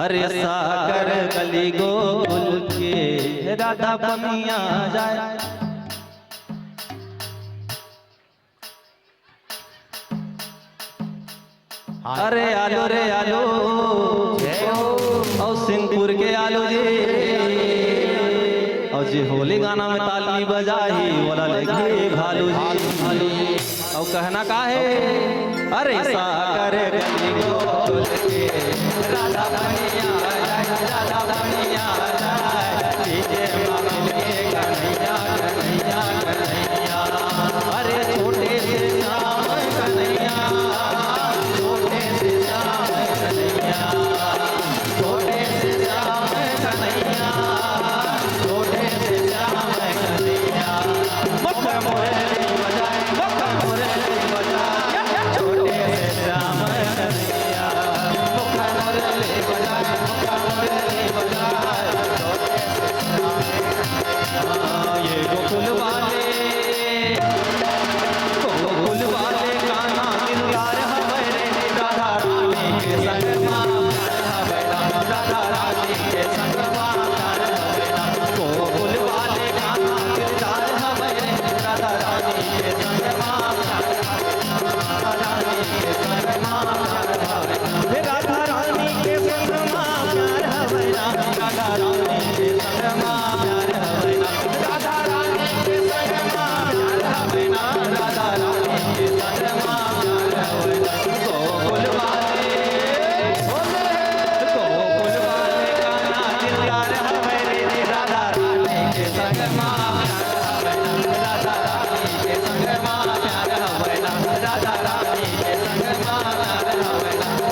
अरे साकर गली गोकुल के राधा बनिया जाए अरे आलो रे आलो और सिंहपुर के आलो जी और जी होली गाना में ताली बजाई वाला लेके भालू जी और कहना का है अरे साकर गली गोकुल के राधा बनिया जाए राधा बनिया जाए डीजे मामिल के कन्हैया कन्हैया कन्हैया अरे छोटे से श्याम कन्हैया छोटे से श्याम कन्हैया छोटे से श्याम कन्हैया छोटे से श्याम कन्हैया मुखे मोरेली बजाए मुखे मोरेली बजाए छोटे से श्याम कन्हैया मुखे मोरेली बजाए मुखे मोरेली बजाए छोटे से श्याम ये गोकुल वाले गाना किरदार हमारे राधा रानी के संग राधा रानी के संग गोकुल वाले गाना किरदार हमारे राधा रानी के संग राधा रानी के संग राधा रानी के संग प्यार हमारा राधा रानी के संग प्यार हमारा राधा रानी के संग प्यार हमारा राधा रानी के संग प्यार हमारा गोकुल वाले गाना किरदार हमारे राधा रानी के संग राधा रानी के संग प्यार हमारा राधा रानी के संग प्यार हमारा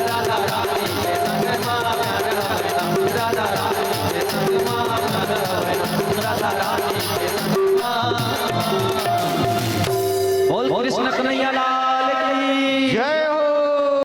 राधा रानी के संग प्यार हमारा राधा रानी के संग प्यार हमारा राधा रानी के संग बोल कृष्ण कन्हैया लाल